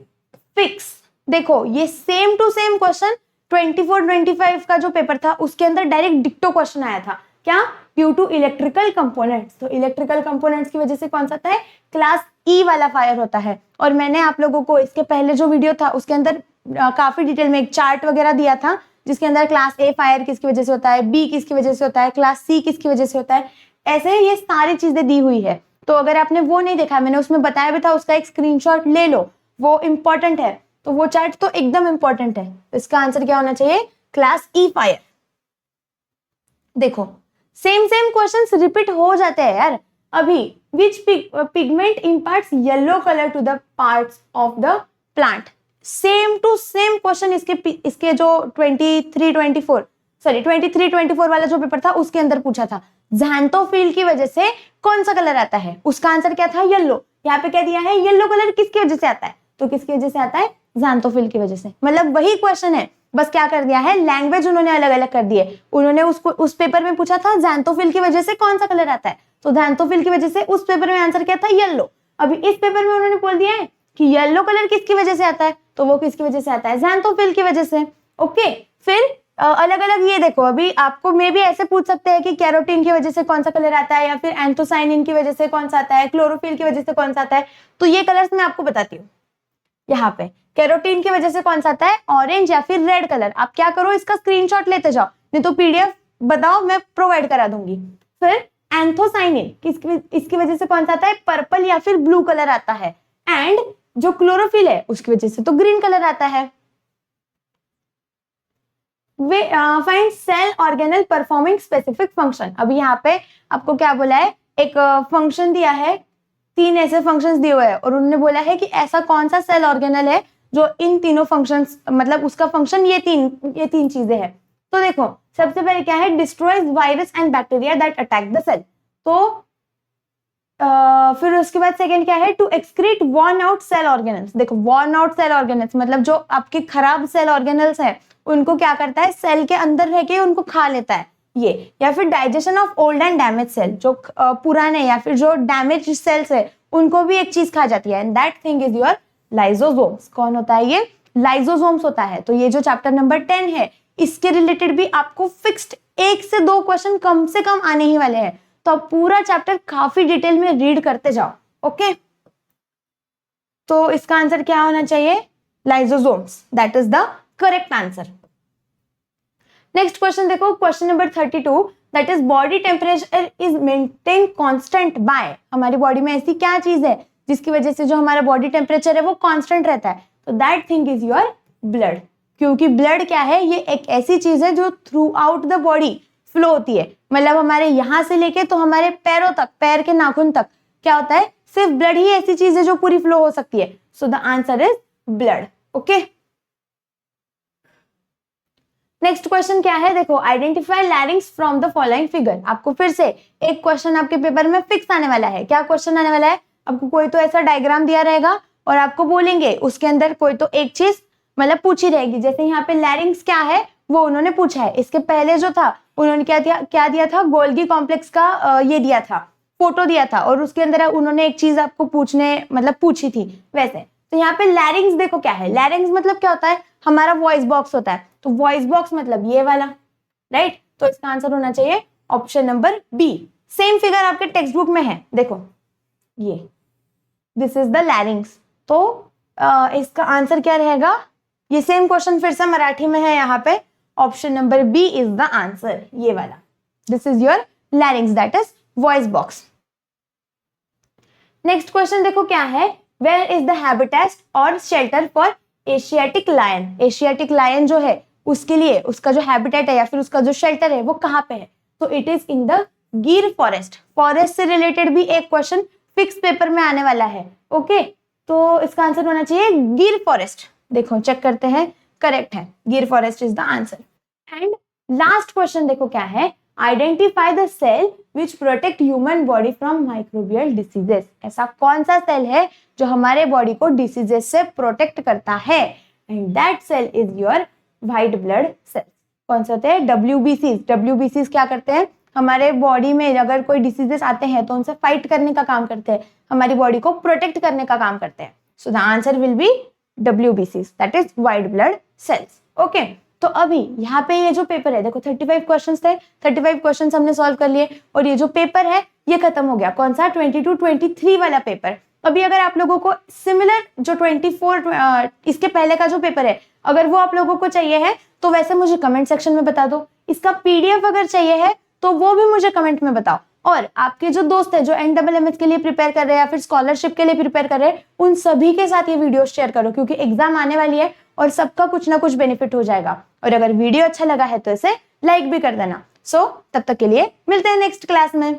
fix. देखो ये सेम टू सेम क्वेश्चन 24-25 का जो पेपर था उसके अंदर डायरेक्ट डिक्टो क्वेश्चन आया था। क्या, ड्यू टू इलेक्ट्रिकल कंपोनेंट्स, तो इलेक्ट्रिकल कंपोनेंट्स की वजह से कौन सा आता है, क्लास ई वाला फायर होता है। और मैंने आप लोगों को इसके पहले जो वीडियो था उसके अंदर काफी डिटेल में एक चार्ट वगैरह दिया था, जिसके अंदर क्लास ए फायर किसकी वजह से होता है, बी किसकी वजह से होता है, क्लास सी किसकी वजह से होता है, ऐसे ये सारी चीजें दी हुई है। तो अगर आपने वो नहीं देखा, मैंने उसमें बताया भी था, उसका एक स्क्रीनशॉट ले लो, वो इंपॉर्टेंट है। तो वो चार्ट तो एकदम इंपॉर्टेंट है। इसका आंसर क्या होना चाहिए, क्लास ई फायर। देखो सेम क्वेश्चंस रिपीट हो जाते हैं यार। अभी which pigment imparts yellow colour to the parts of the plant, same to same question इसके जो 23-24 वाला जो पेपर था उसके अंदर पूछा था। ज़ैंथोफिल की वजह से कौन सा कलर आता है, उसका आंसर क्या था, येलो। यहाँ पे क्या दिया है, येलो कलर किसकी वजह से आता है, तो किसकी वजह से आता है, ज़ैंथोफिल की वजह से। मतलब वही क्वेश्चन है, बस क्या कर दिया है, लैंग्वेज उन्होंने अलग अलग कर दी है। उन्होंने उस पेपर में पूछा था ज़ैंथोफिल की वजह से कौन सा कलर आता है, तो ज़ैंथोफिल की वजह से उस पेपर में आंसर क्या था, येलो। अभी इस पेपर में उन्होंने बोल दिया है कि येलो कलर किसकी वजह से आता है, तो वो किसकी वजह से आता है, ज़ैंथोफिल की वजह से। ओके, फिर अलग अलग ये देखो, अभी आपको मे भी ऐसे पूछ सकते हैं कि कैरोटीन की वजह से कौन सा कलर आता है, या फिर एंथोसाइनिन की वजह से कौन सा आता है, क्लोरोफिल की वजह से कौन सा आता है। तो ये कलर्स मैं आपको बताती हूँ। यहाँ पे कैरोटीन की वजह से कौन सा आता है, ऑरेंज या फिर रेड कलर। आप क्या करो, इसका स्क्रीनशॉट लेते जाओ, नहीं तो पीडीएफ बताओ, मैं प्रोवाइड करा दूंगी। फिर एंथोसाइनिन इसकी वजह से कौन सा आता है, पर्पल या फिर ब्लू कलर आता है। एंड जो क्लोरोफिल है उसकी वजह से तो ग्रीन कलर आता है। We find cell organelle performing specific function. अभी यहाँ पे आपको क्या बोला है, एक फंक्शन दिया है, 3 ऐसे फंक्शंस दिए हुए हैं, और उन्होंने बोला है कि ऐसा कौन सा सेल ऑर्गेनल है जो इन तीनों फंक्शंस, मतलब उसका फंक्शन ये तीन चीजें हैं। तो देखो सबसे पहले क्या है, destroys virus and bacteria that attack the cell. तो फिर उसके बाद सेकंड क्या है, to excrete worn out cell organelles. देखो वॉर्न आउट सेल ऑर्गेनल्स मतलब जो आपके खराब सेल ऑर्गेनल्स है उनको क्या करता है, सेल के अंदर रह के उनको खा लेता है ये। या फिर digestion of old and damage cell, जो पुराने या फिर जो डैमेज सेल्स है उनको भी एक चीज खा जाती है, and that thing is your lysosomes. कौन होता है ये, लाइजोसोम्स होता है। तो ये जो चैप्टर नंबर 10 है इसके रिलेटेड भी आपको फिक्स्ड 1 से 2 क्वेश्चन कम से कम आने ही वाले हैं। तो आप पूरा चैप्टर काफी डिटेल में रीड करते जाओ। ओके, तो इसका आंसर क्या होना चाहिए, lysosomes, that is the correct answer. Next question देखो, question number 32, that is body temperature is maintain constant by. हमारी बॉडी में ऐसी क्या चीज है जिसकी वजह से जो हमारा बॉडी टेम्परेचर है वो कांस्टेंट रहता है, तो that thing is your blood. क्योंकि ब्लड क्या है, ये एक ऐसी चीज है जो through out the body flow होती है। मतलब हमारे यहां से लेके तो हमारे पैरों तक, पैर के नाखून तक क्या होता है, सिर्फ ब्लड ही ऐसी चीज है जो पूरी फ्लो हो सकती है। So the answer is blood. Okay, next question क्या है, देखो identify लैरिंग्स from the following figure. आपको फिर से एक क्वेश्चन आपके पेपर में फिक्स आने वाला है। क्या क्वेश्चन आने वाला है, आपको कोई तो ऐसा डायग्राम दिया रहेगा और आपको बोलेंगे उसके अंदर कोई तो एक चीज मतलब पूछी रहेगी। जैसे यहाँ पे लैरिंग्स क्या है वो उन्होंने पूछा है। इसके पहले जो था उन्होंने क्या दिया था, गोल्गी कॉम्प्लेक्स का ये दिया था, फोटो दिया था, और उसके अंदर उन्होंने एक चीज आपको पूछी थी वैसे। तो यहाँ पे लैरिंग्स देखो क्या है, लैरिंग्स मतलब क्या होता है, हमारा वॉइस बॉक्स होता है। तो वॉइस बॉक्स मतलब ये वाला, राइट। तो इसका आंसर होना चाहिए option number B. Same figure आपके टेक्स्ट बुक में है, देखो ये, दिस इज द लैरिंग्स। तो इसका आंसर क्या रहेगा, ये सेम क्वेश्चन फिर से मराठी में है यहाँ पे, option number B is the answer, ये वाला। This is your larynx, that is voice box. Next question देखो क्या है, वेयर इज द हैबिटेट और shelter for Asiatic lion. Asiatic lion जो है उसके लिए उसका जो हैबिटेट है या फिर उसका जो शेल्टर है वो कहाँ पे है, तो इट इज इन द गिर फॉरेस्ट। फॉरेस्ट से रिलेटेड भी एक क्वेश्चन फिक्स पेपर में आने वाला है, ओके। तो इसका आंसर होना चाहिए गिर फॉरेस्ट। देखो चेक करते हैं, करेक्ट है, Gir forest is the answer. And last question देखो क्या है, identify the cell which protect human body from microbial diseases. ऐसा कौन सा सेल है जो हमारे बॉडी को डिसीजेस से प्रोटेक्ट करता है, and that cell is your white blood cell. कौन से होते हैं, WBCs। WBCs क्या करते हैं, हमारे बॉडी में अगर कोई डिसीजेस आते हैं तो उनसे फाइट करने का काम करते हैं, हमारी बॉडी को प्रोटेक्ट करने का काम करते हैं। So the answer will be WBCs, that is white blood cells, okay. तो अभी यहाँ पे ये जो पेपर है देखो 35 क्वेश्चंस थे, 35 क्वेश्चंस हमने सॉल्व कर लिए, और ये जो पेपर है ये खत्म हो गया। कौन सा, 22-23 वाला पेपर। अभी अगर आप लोगों को सिमिलर जो 24 इसके पहले का जो पेपर है अगर वो आप लोगों को चाहिए है तो वैसे मुझे कमेंट सेक्शन में बता दो। इसका PDF अगर चाहिए है तो वो भी मुझे कमेंट में बताओ। और आपके जो दोस्त है जो NMMS के लिए प्रिपेयर कर रहे हैं या फिर स्कॉलरशिप के लिए प्रिपेयर कर रहे हैं, उन सभी के साथ ये वीडियो शेयर करो, क्योंकि एग्जाम आने वाली है और सबका कुछ ना कुछ बेनिफिट हो जाएगा। और अगर वीडियो अच्छा लगा है तो इसे लाइक भी कर देना। सो तब तक के लिए मिलते हैं नेक्स्ट क्लास में।